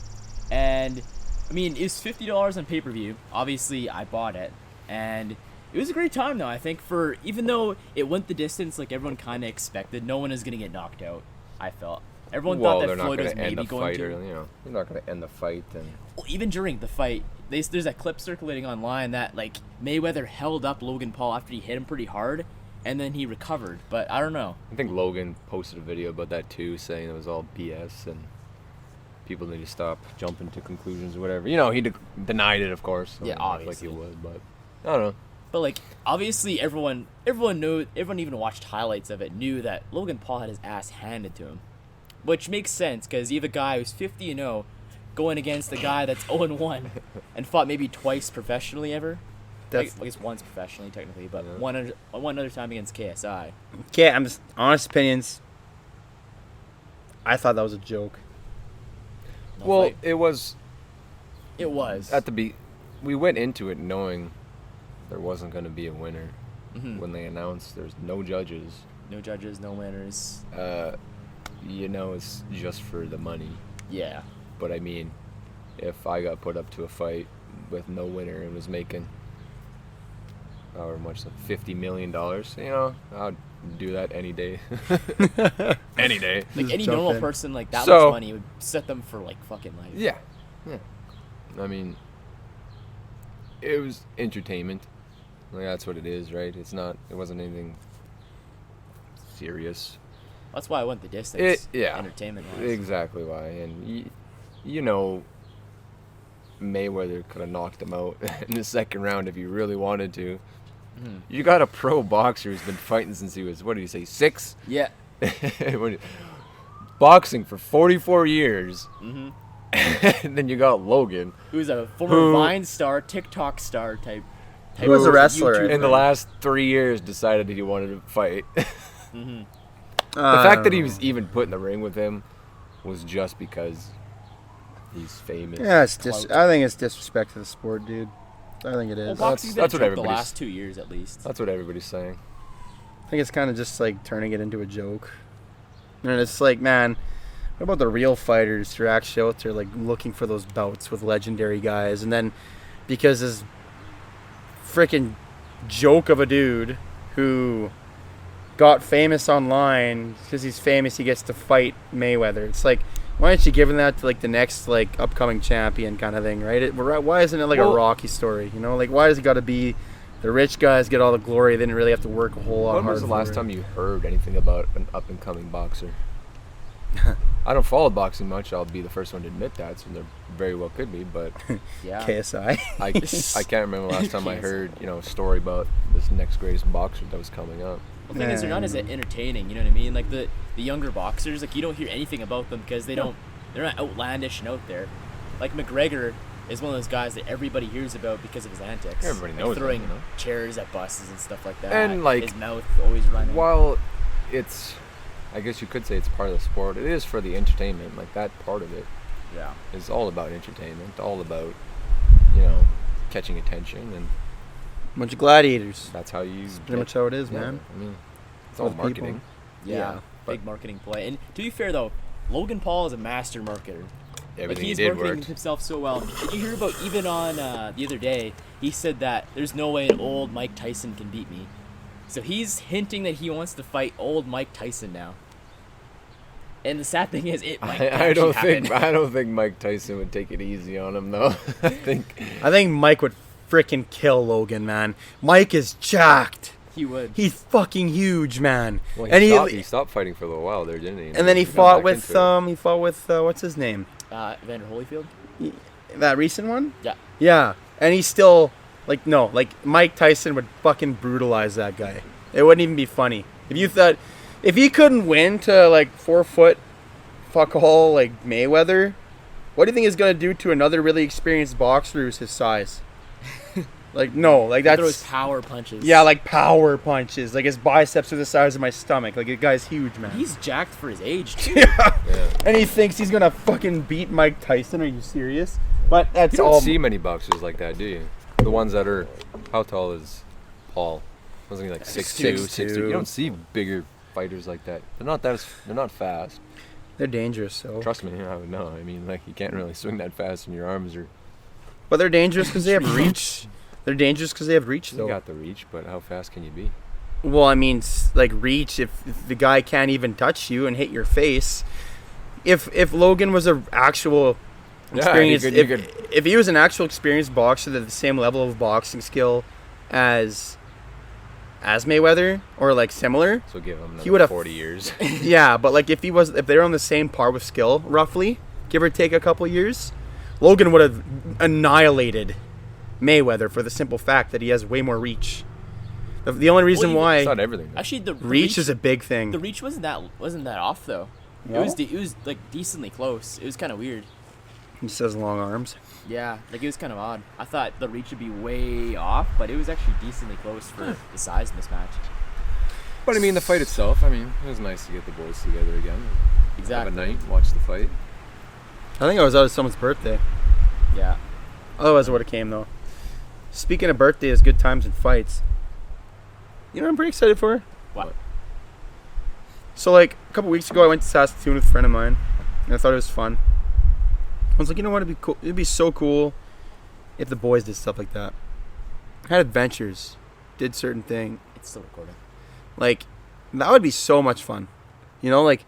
And, I mean, it was $50 on pay-per-view. Obviously, I bought it. And it was a great time, though, I think, even though it went the distance like everyone kind of expected, no one is going to get knocked out, I felt. Everyone Well, thought they're that not Floyd was going to end maybe the going fight, to. or they're not going to end the fight. And Well, even during the fight, there's that clip circulating online that Mayweather held up Logan Paul after he hit him pretty hard, and then he recovered. But I don't know. I think Logan posted a video about that too, saying it was all BS and people need to stop jumping to conclusions or whatever. He denied it, of course. Yeah, Like he obviously. would, but I don't know. But obviously everyone even watched highlights of it, knew that Logan Paul had his ass handed to him, which makes sense because you have a guy who's 50-0 going against a guy that's 0-1 and fought maybe twice professionally ever. I guess once professionally technically, but Yeah. one other time against KSI. Okay, I'm just honest opinions. I thought that was a joke. No Well, fight. it was It was. we went into it knowing there wasn't going to be a winner. Mhm. When they announced there's no judges, No judges, no winners. it's just for the money. Yeah. But I mean, if I got put up to a fight with no winner and was making however much, like $50 million, I'd do that any day. Any day. Just Any jump normal in. person that So- much money would set them for fucking life. Yeah. I mean, it was entertainment. That's what it is, right? It wasn't anything serious. That's why I went the distance. Yeah. Entertainment wise. Exactly why. And Mayweather could have knocked him out in the second round if he really wanted to. Mhm. You got a pro boxer who's been fighting since he was, what did he say, 6? Yeah. Boxing for 44 years. Mm-hmm. And then you got Logan. Who's a former Who- Vine star, TikTok star type. He was a of wrestler, YouTuber. In the last 3 years, decided he wanted to fight. Mhm. The fact that he was even put in the ring with him was just because he's famous. Yeah, Clout. I think it's disrespect to the sport, dude. I think it Well, is. boxing's been that's a what joke the everybody's- last 2 years at least. That's what everybody's saying. I think it's kind of just like turning it into a joke. And it's like, man, what about the real fighters who are actually out there like looking for those bouts with legendary guys, and then because this freaking joke of a dude who got famous online because he's famous, he gets to fight Mayweather. It's like, why aren't you giving that to like the next like upcoming champion kind of thing, right? Why isn't it like a Rocky story? You know, like why does it got to be the rich guys get all the glory? They didn't really have to work a whole lot When harder. was the for last it. time you heard anything about an up-and-coming boxer? I don't follow boxing much. I'll be the first one to admit that, so there very well could be, but Yeah. KSI? I can't remember the last time I heard a story about this next greatest boxer that was coming up. Well, the thing is, they're not as entertaining. You know what I mean? Like the younger boxers, like you don't hear anything about them because they're not outlandish and out there. Like McGregor is one of those guys that everybody hears about because of his antics. Everybody like knows him, throwing you know? chairs at buses and stuff like that. And, like, his mouth always running. While it's, I guess you could say it's part of the sport, it is for the entertainment. Like that part of it Yeah. is all about entertainment, all about, catching attention, and Bunch of gladiators. that's how you. Pretty much how it is, yeah, man. I mean, it's For all the people. marketing. Yeah. but- Big marketing play. And to be fair though, Logan Paul is a master marketer. Everything Like he he's did marketing worked. himself so well. Did you hear about even on the other day? He said that there's no way an old Mike Tyson can beat me. So he's hinting that he wants to fight old Mike Tyson now. And the sad thing is, it might I don't happen. think I don't think Mike Tyson would take it easy on him though. I think Mike would freaking kill Logan, man. Mike is jacked. He would. He's fucking huge, man. well, And he stopped fighting for a little while there, didn't he? and then he got fought back with what's his name? Evander Holyfield. That recent one? Yeah. Yeah. And he's still like Mike Tyson would fucking brutalize that guy. It wouldn't even be funny. If he couldn't win to like 4 foot fuck all like Mayweather, what do you think he's gonna do to another really experienced boxer who's his size? Like no, like He throws that's power punches. yeah, like power punches. Like his biceps are the size of my stomach. Like the guy's huge, man. He's jacked for his age too. yeah. Yeah. And he thinks he's gonna fucking beat Mike Tyson. Are you serious? But that's You don't all. see many boxers like that, do you? The ones that are, how tall is Paul? Wasn't he like 6'2", 6'3"? You don't see bigger fighters like that. They're not fast. They're dangerous. So. Trust me, I would know. I mean, like you can't really swing that fast, and your arms are. But they're dangerous because they have reach. They're dangerous because they have reach, You though. got the reach, but how fast can you be? Well, I mean, like reach. If the guy can't even touch you and hit your face, if Logan was an actual experienced, you could- if he was an actual experienced boxer at the same level of boxing skill as Mayweather or like similar, So give him He would another have- 40 years. yeah. But like if they were on the same par with skill, roughly, give or take a couple years, Logan would have annihilated Mayweather for the simple fact that he has way more reach. The only reason even- It's why not everything. though. Actually, the reach is a big thing. the reach wasn't that off though. No? It was like decently close. It was kind of weird. He says long arms. Yeah, like it was kind of odd. I thought the reach would be way off, but it was actually decently close for the size of this match. But I mean, the fight itself. I mean, it was nice to get the boys together again. Exactly. Have a night, watch the fight. I think I was out of someone's birthday. Yeah. Otherwise, I would have came though. Speaking of birthdays, good times and fights. You know what I'm pretty excited for? What? So like a couple weeks ago, I went to Saskatoon with a friend of mine, and I thought it was fun. I was like, you know what? It'd be cool. It'd be so cool if the boys did stuff like that. Had adventures, did certain thing. It's still recording. Like that would be so much fun. You know, like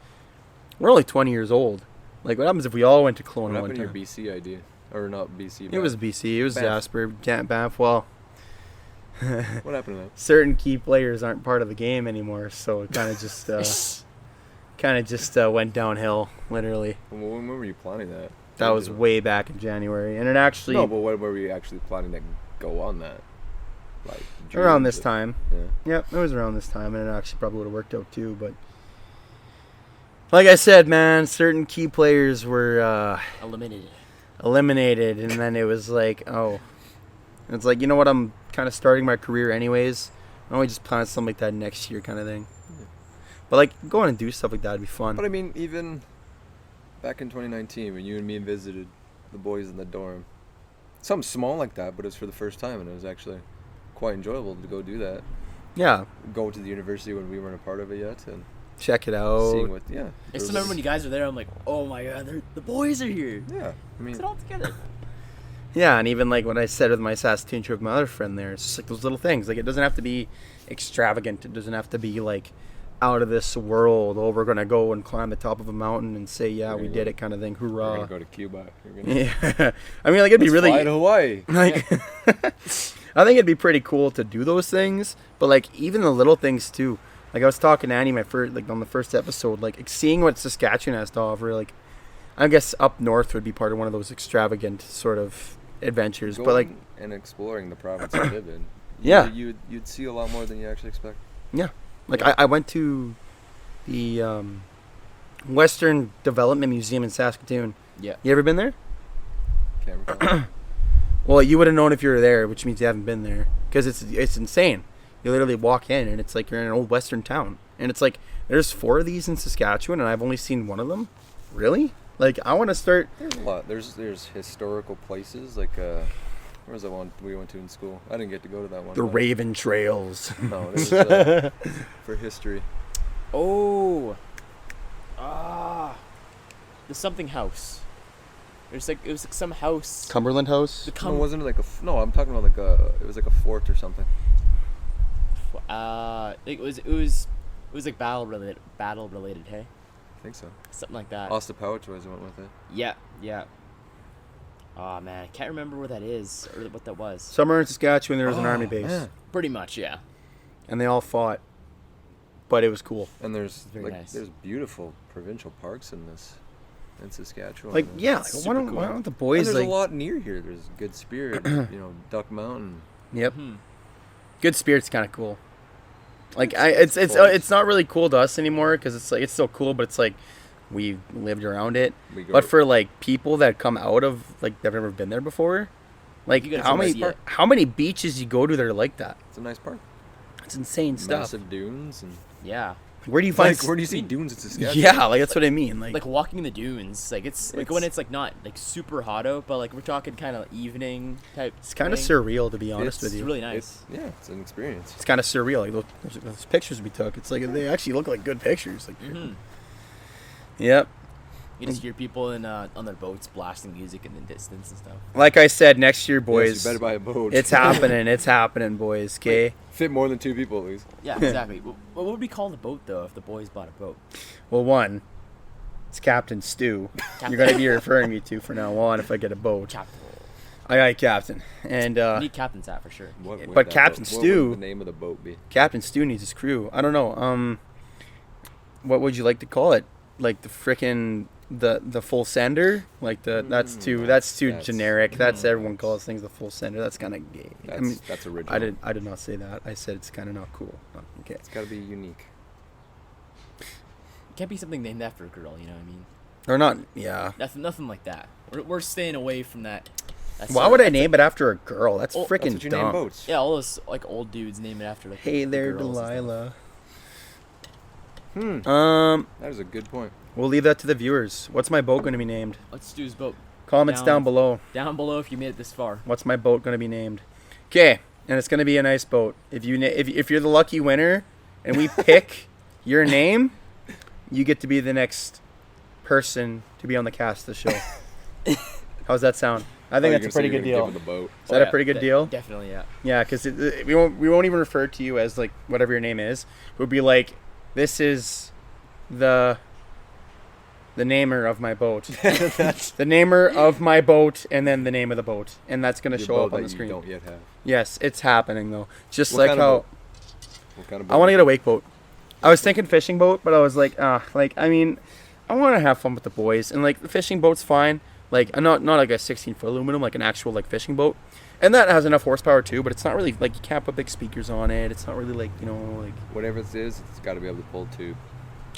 we're only 20 years old. Like what happens if we all went to What Kelowna one happened to time? your BC idea? Or not BC? It was BC. It was Banff. Jasper, Banff. Well, What happened to that? certain key players aren't part of the game anymore, so it kind of just went downhill, literally. When were you planning that? That was way back in January, and it actually No, but when were we actually planning to go on that? Like around June, this but- time. Yeah. Yep, it was around this time, and it actually probably would have worked out too. But like I said, man, certain key players were Eliminated. eliminated, and then it was like, oh, it's like, you know what? I'm kind of starting my career anyways. I only just plan something like that next year, kind of thing. But like going and do stuff like that would be fun. But I mean, even back in 2019, when you and me visited the boys in the dorm, something small like that, but it was for the first time, and it was actually quite enjoyable to go do that. Yeah, Go to the university when we weren't a part of it yet, and check it out. seeing what, I still remember when you guys were there. I'm like, oh my god, the boys are here. Yeah, I mean, Put it all together. Yeah, and even like what I said with my Saskatoon trip with my other friend there, it's just like those little things. Like it doesn't have to be extravagant. It doesn't have to be like out of this world. Oh, we're gonna go and climb the top of a mountain and say, yeah, we did it, kind of thing. we're Hoorah! gonna go to Cuba. We're gonna Yeah, I mean, like it'd be really fly to Hawaii. like. I think it'd be pretty cool to do those things, but like even the little things too. Like I was talking to Annie, on the first episode, like seeing what Saskatchewan has to offer. Like I guess up north would be part of one of those extravagant sort of adventures, but like and exploring the province you live in. Yeah. You'd see a lot more than you actually expect. yeah, like I went to the Western Development Museum in Saskatoon. Yeah. You ever been there? Can't recall. Well, you would have known if you were there, which means you haven't been there, because it's insane. You literally walk in and it's like you're in an old western town, and it's like there's 4 of these in Saskatchewan, and I've only seen one of them. Really? Like I want to start. There's a lot. There's historical places like where was that one we went to in school? I didn't get to go to that one. The but- Raven Trails. No, there's for history. Oh. The something house. It was like some house. Cumberland House. The No, wasn't it like no? I'm talking about like it was like a fort or something. It was like battle related. Hey, I think so. something like that. Ostapowicz's went with it. Yeah. Oh man, I can't remember where that is or what that was. Somewhere in Saskatchewan, there was an army base, Man. Pretty much, yeah. and they all fought, but it was cool. And there's Very nice. there's beautiful provincial parks in Saskatchewan. Like and- yeah, like, Super why don't the and boys there's like? a lot near here. There's Good Spirit, Duck Mountain. Yep. Hmm. Good Spirit's kind of cool. Like It's it's close. not really cool to us anymore because it's like it's still cool, but it's like we lived around it. We go But for like people that come out of like they've never been there before, like You gotta how come many see it. how many beaches you go to that are like that? it's a nice park. It's insane stuff. Massive dunes and Yeah. Where do you find? like, where do you see dunes in Saskatchewan? Yeah, like that's what I mean. Like, Like walking in the dunes, like it's like when it's like not like super hot out, but like we're talking kind of evening type. it's kind of thing. surreal to be honest with It's you. really nice. It's an experience. It's kind of surreal. Like those pictures we took. It's like they actually look like good pictures. Like, Mhm. yep. You just hear people in on their boats blasting music in the distance and stuff. Like I said, next year, Yes, boys, you better buy a boat. it's happening. It's happening, boys. Okay. Fit more than 2 people at least. Yeah, exactly. What would we call the boat though if the boys bought a boat? Well, one, it's Captain Stu. You're gonna be referring me to for now on if I get a boat. Captain. Aye, Captain. And You need captain's hat for sure. What would But that Captain boat- what Stu- would the name of the boat be? Captain Stu needs his crew. I don't know. What would you like to call it? Like the frickin' the full sender? Like that's too that's- generic. That's everyone calls things the full sender. That's kind of gay. That's original. I did not say that. I said it's kind of not cool. Okay. It's got to be unique. It can't be something named after a girl. You know what I mean? Or not. Yeah. Nothing like that. We're staying away from that. Why would I name it after a girl? That's Oh, freaking That's what you name dumb. boats. Yeah, all those like old dudes name it after like. Hey there, girls and stuff. Delilah. That is a good point. We'll leave that to the viewers. What's my boat going to be named? Let's do his boat. Comments down below. Down below if you made it this far. What's my boat going to be named? Okay, and it's going to be a nice boat. If you're the lucky winner, and we pick your name, you get to be the next person to be on the cast of the show. How's that sound? I think that's a pretty good deal. The boat. Is that a pretty good De- deal? Definitely, yeah. Yeah, because we won't even refer to you as like whatever your name is. We'll be like, this is the namer of my boat. The namer of my boat, and then the name of the boat, and that's gonna Your show boat up on that the you screen. don't yet have. Yes, it's happening though. Just What like kind of how boat? What kind of boat? I want to get a wake boat. I was thinking fishing boat, but I was like, I mean, I want to have fun with the boys, and like the fishing boat's fine. Like not like a 16-foot aluminum, like an actual like fishing boat, and that has enough horsepower too. But it's not really like you can't put big speakers on it. It's not really like like. Whatever it is, it's got to be able to pull tube.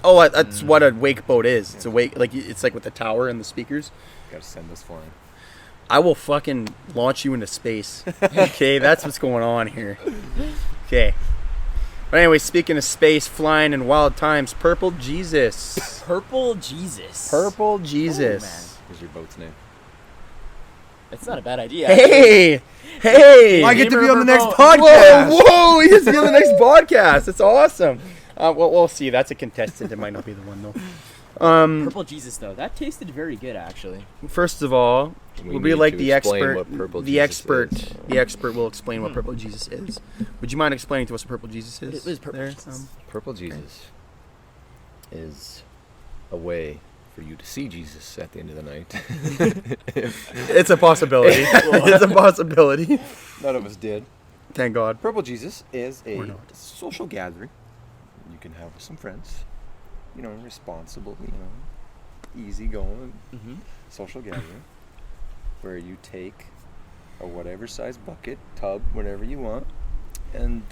Oh, that's what a wake boat is. It's a wake, like it's like with the tower and the speakers. Got to send us flying. I will fucking launch you into space. Okay, that's what's going on here. Okay. But anyway, speaking of space, flying, and wild times, Purple Jesus. Purple Jesus. Purple Oh, man. Jesus. What's your boat's name? It's not a bad idea. Hey! Hey! I get to be on the next Whoa, podcast. Whoa! He gets to be on the next podcast. It's awesome. Well, we'll see. That's a contestant. It might not be the one, though. Purple Jesus, though. That tasted very good, actually. First of all, We we'll be need like to the explain expert. what Purple The Jesus expert. is. The expert will explain what Purple Jesus is. Would you mind explaining to us what Purple Jesus is? It is Purple there? Jesus. Purple Jesus is a way for you to see Jesus at the end of the night. It's a possibility. It's a possibility. None of us did. Thank God. Purple Jesus is Or a not. social gathering you can have with some friends. You know, responsible, easygoing Mm-hmm. social gathering where you take a whatever size bucket, tub, whatever you want, and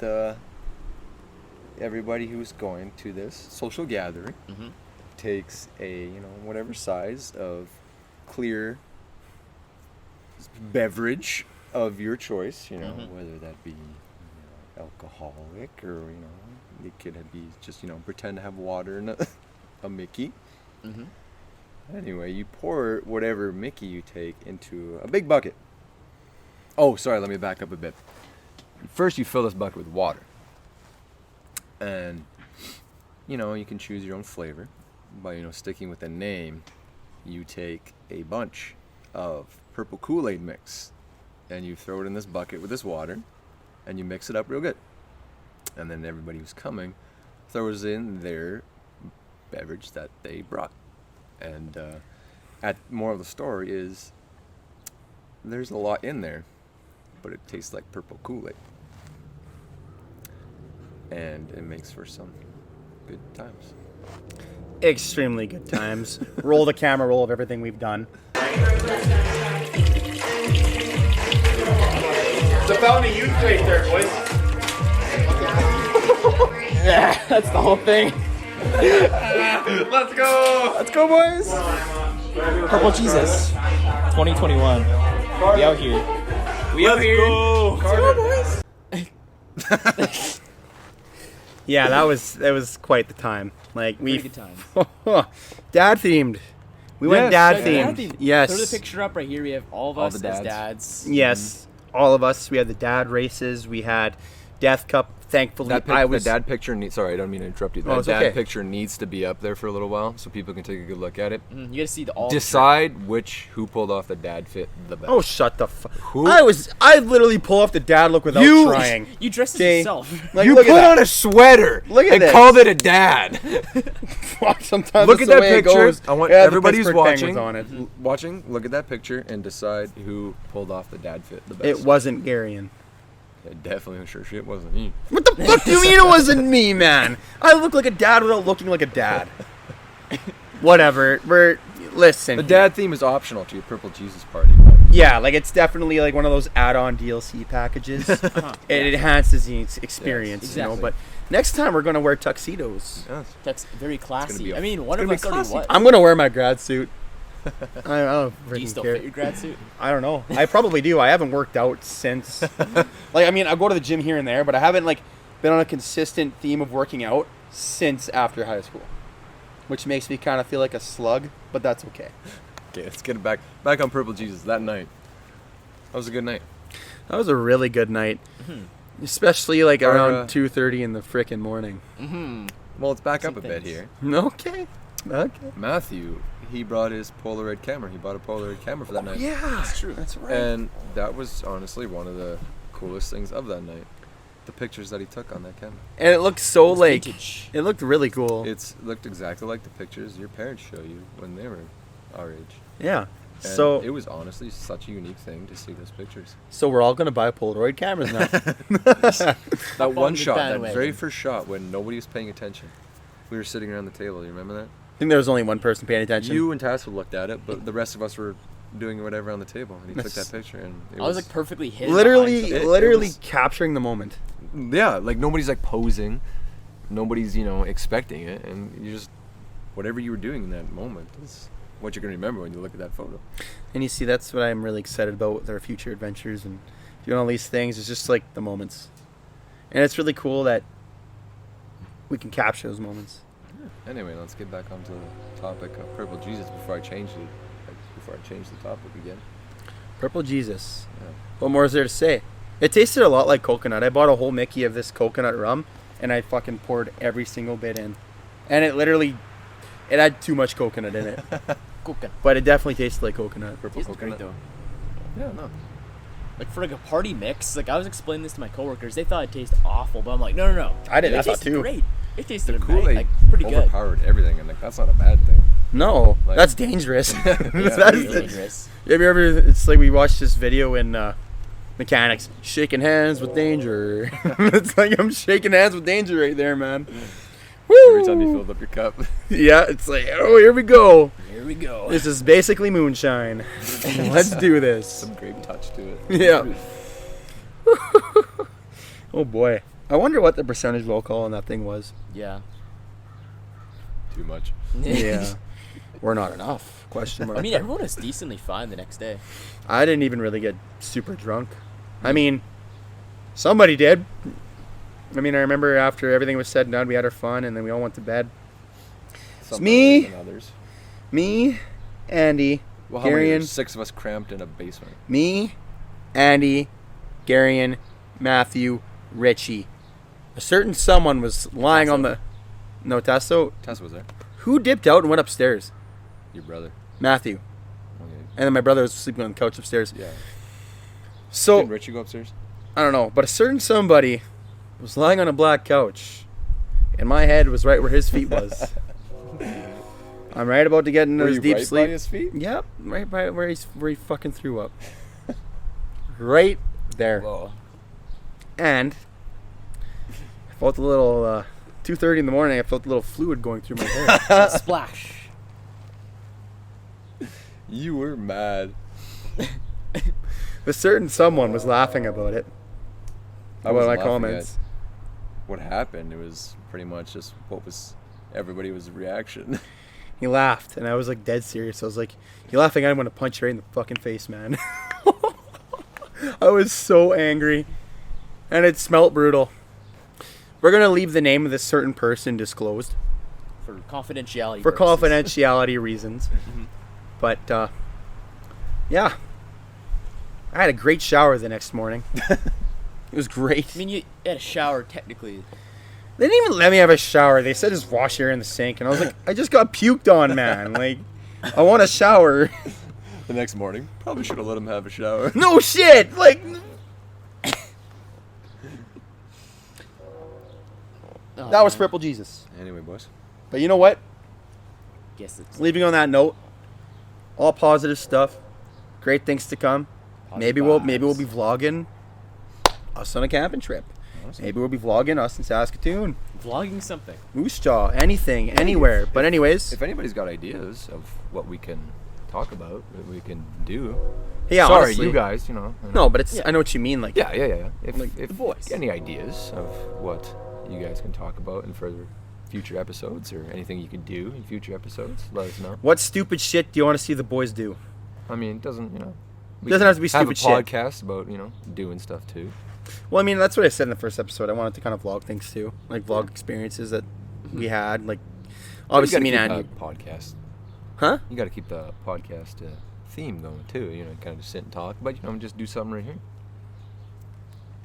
everybody who's going to this social gathering Mm-hmm. takes a whatever size of clear beverage of your choice, Mhm. whether that be alcoholic or it could be just pretend to have water in a Mickey. Mm-hmm. Anyway, you pour whatever Mickey you take into a big bucket. Oh, sorry, let me back up a bit. First, you fill this bucket with water. And, you can choose your own flavor. By, sticking with the name, you take a bunch of purple Kool-Aid mix. And you throw it in this bucket with this water. And you mix it up real good. And then everybody who's coming throws in their beverage that they brought. And more of the story is there's a lot in there, but it tastes like purple Kool-Aid. And it makes for some good times. Extremely good times. Roll the camera roll of everything we've done. The Fountain of Youth right there, boys. Yeah, that's the whole thing. Let's go. Let's go, boys. Purple Jesus, 2021. We out here. We out here. Let's go, boys. Yeah, that was quite the time. Like Pretty we good times. dad themed. We went dad Dad themed. themed. Yes. Throw the picture up right here. We have all of All us the as dads. dads. Yes. All of us. We had the dad races. We had Death Cup. Thankfully, The dad picture sorry, I don't mean to interrupt you. That it's dad okay. picture needs to be up there for a little while so people can take a good look at it. You gotta see all. Decide who pulled off the dad fit the best. Oh, shut the fuck. Who? I literally pull off the dad look without trying. You dressed as Okay. yourself. Like, you look put at that. on a sweater Look at and this. called it a dad. Fuck, sometimes Look that's at the that way it picture. goes. I want Yeah, the everybody who's Pittsburgh watching, Penguins on it. look at that picture and decide who pulled off the dad fit the best. It wasn't Garion. It definitely sure shit wasn't me. What the fuck do you mean it wasn't me, man? I look like a dad without looking like a dad. Whatever. Listen. The dad theme is optional to your Purple Jesus party. But Yeah, like it's definitely like one of those add-on DLC packages. It enhances the experience, Yes, you know. exactly. But next time we're gonna wear tuxedos. yes. That's very classy. be a- I mean, one it's of gonna us be already classy. was. I'm gonna wear my grad suit. I don't Do you freaking still care. fit your grad suit? I don't know. I probably do. I haven't worked out since. Like, I mean, I go to the gym here and there, but I haven't like been on a consistent theme of working out since after high school, which makes me kind of feel like a slug. But that's okay. Okay, let's get it back on Purple Jesus that night. That was a good night. That was a really good night, especially like around 2:30 in the frickin' morning. Mm-hmm. Well, let's back Some up a bit things. here. Okay. Okay. Matthew, he brought his Polaroid camera. He bought a Polaroid camera for that night. Yeah, That's true. That's right. And that was honestly one of the coolest things of that night. The pictures that he took on that camera. And it looked so It's like vintage. it looked really cool. It's looked exactly like the pictures your parents show you when they were our age. Yeah. And So it was honestly such a unique thing to see those pictures. so we're all gonna buy Polaroid cameras now. That on one the shot, that bandwagon. very first shot when nobody was paying attention. We were sitting around the table. You remember that? I think there was only one person paying attention. You and Tassel looked at it, but the rest of us were doing whatever on the table. And he took That's- that picture, and it I was like perfectly hidden. literally, behind something. literally was- capturing the moment. yeah, like nobody's like posing, nobody's expecting it, and you just whatever you were doing in that moment is what you're gonna remember when you look at that photo. And you see, that's what I'm really excited about with our future adventures and doing all these things. It's just like the moments. And it's really cool that we can capture those moments. Anyway, let's get back onto the topic of Purple Jesus before I change the topic again. Purple Jesus. Yeah. What more is there to say? It tasted a lot like coconut. I bought a whole Mickey of this coconut rum, and I fucking poured every single bit in. And it had too much coconut in it. Coconut. But it definitely tasted like coconut. Purple Tastes great coconut. though. Yeah, no. Like for like a party mix, like I was explaining this to my coworkers, they thought it tasted awful, but I'm like, no. I did. It I thought tasted too. great. It tasted Kool-Aid great, like pretty good. overpowered everything, and like that's not a bad thing. No, Like- that's dangerous. Yeah, That's it is. Dangerous. Have you ever? It's like we watched this video in Mechanics, shaking hands with danger. It's like I'm shaking hands with danger right there, man. Woo! Every time you filled up your cup. Yeah, it's like, oh, here we go. Here we go. This is basically moonshine. Let's do this. Some grape touch to it. Yeah. Oh boy, I wonder what the percentage of alcohol on that thing was. Yeah. Too much. Yeah, or not enough? Question mark. I mean, everyone was decently fine the next day. I didn't even really get super drunk. I mean, somebody did. I mean, I remember after everything was said and done, we had our fun, and then we all went to bed. Some me. better than others. Me, Andy, Well, how many? Garion, There's 6 of us cramped in a basement. me, Andy, Garion, Matthew, Richie. A certain someone was lying on the... No, Tasso. Tess was there. Who dipped out and went upstairs? Your brother. Matthew. Okay. And then my brother was sleeping on the couch upstairs. Yeah. So, Didn't Richie go upstairs? I don't know, but a certain somebody was lying on a black couch, and my head was right where his feet was. I'm right about to get into Were his you deep right sleep. by his feet? Yep, right by where he fucking threw up. Right there. Whoa. And I felt a little 2:30 in the morning. I felt a little fluid going through my hair. Splash. You were mad. A certain someone was laughing about it. I About wasn't my laughing comments. at what happened. It was pretty much just what was everybody was reaction. He laughed, and I was like dead serious. I was like, "You laughing? I'm gonna punch you right in the fucking face, man." I was so angry, and it smelt brutal. We're gonna leave the name of this certain person disclosed For confidentiality for purposes. confidentiality reasons. But yeah, I had a great shower the next morning. It was great. I mean, you had a shower technically. They didn't even let me have a shower. They said just wash your hair in the sink, and I was like, I just got puked on, man. Like, I want a shower. The next morning, probably should have let him have a shower. No shit. Like, Oh, that was man. Purple Jesus. Anyway, boys. But you know what? Guess it's Leaving on that note, all positive stuff. Great things to come. Maybe we'll be vlogging us on a camping trip. Awesome. Maybe we'll be vlogging us in Saskatoon, vlogging something. Moose Jaw, anything, anywhere. But anyways, If anybody's got ideas of what we can talk about, what we can do. yeah. Sorry, honestly, you guys, you know. No, but it's. Yeah. I know what you mean. Like, Yeah. If, Like, if the boys. any ideas of what you guys can talk about in further future episodes or anything you can do in future episodes, let us know. what stupid shit do you want to see the boys do? I mean, it doesn't, we Doesn't can have to be stupid shit. have a podcast about, doing stuff too. Well, I mean, that's what I said in the first episode. I wanted to kind of vlog things too, like vlog experiences that we had. Like, obviously, me and Andy. Podcast. Huh? You got to keep the podcast theme going too. Kind of just sit and talk, but just do something right here.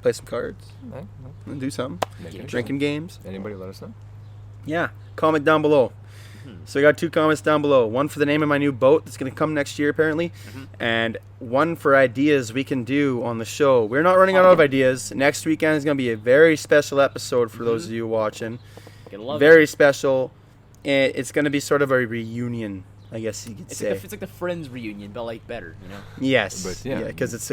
Play some cards. Right? And do something. Make it Drinking games. Anybody, let us know. Yeah. Comment down below. So I got 2 comments down below. One for the name of my new boat that's going to come next year, apparently. And one for ideas we can do on the show. We're not running out of ideas. Next weekend is going to be a very special episode for those of you watching. Gonna love Very it. special. It's going to be sort of a reunion, I guess you could It's say. like, it's like the Friends reunion, but like better, Yes. But, yeah. Because it's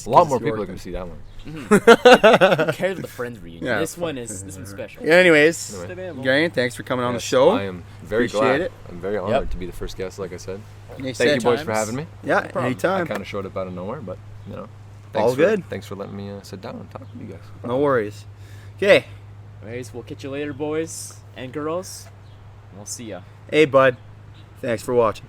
A lot more people are going to see that one. Who cares about the Friends reunion? Yeah, this fuck. one's special. Anyways, Anyway. Garion, thanks for coming on the Yes, show. I am very Appreciate glad. it. I'm very honored to be the first guest, like I said. Thank you, boys, for having me. Yeah, problem. I anytime. kind of showed up out of nowhere, but All thanks good. Thanks for letting me sit down and talk with you guys. No worries. Okay. Anyways, we'll catch you later, boys and girls. We'll see ya. Hey, bud. Thanks for watching.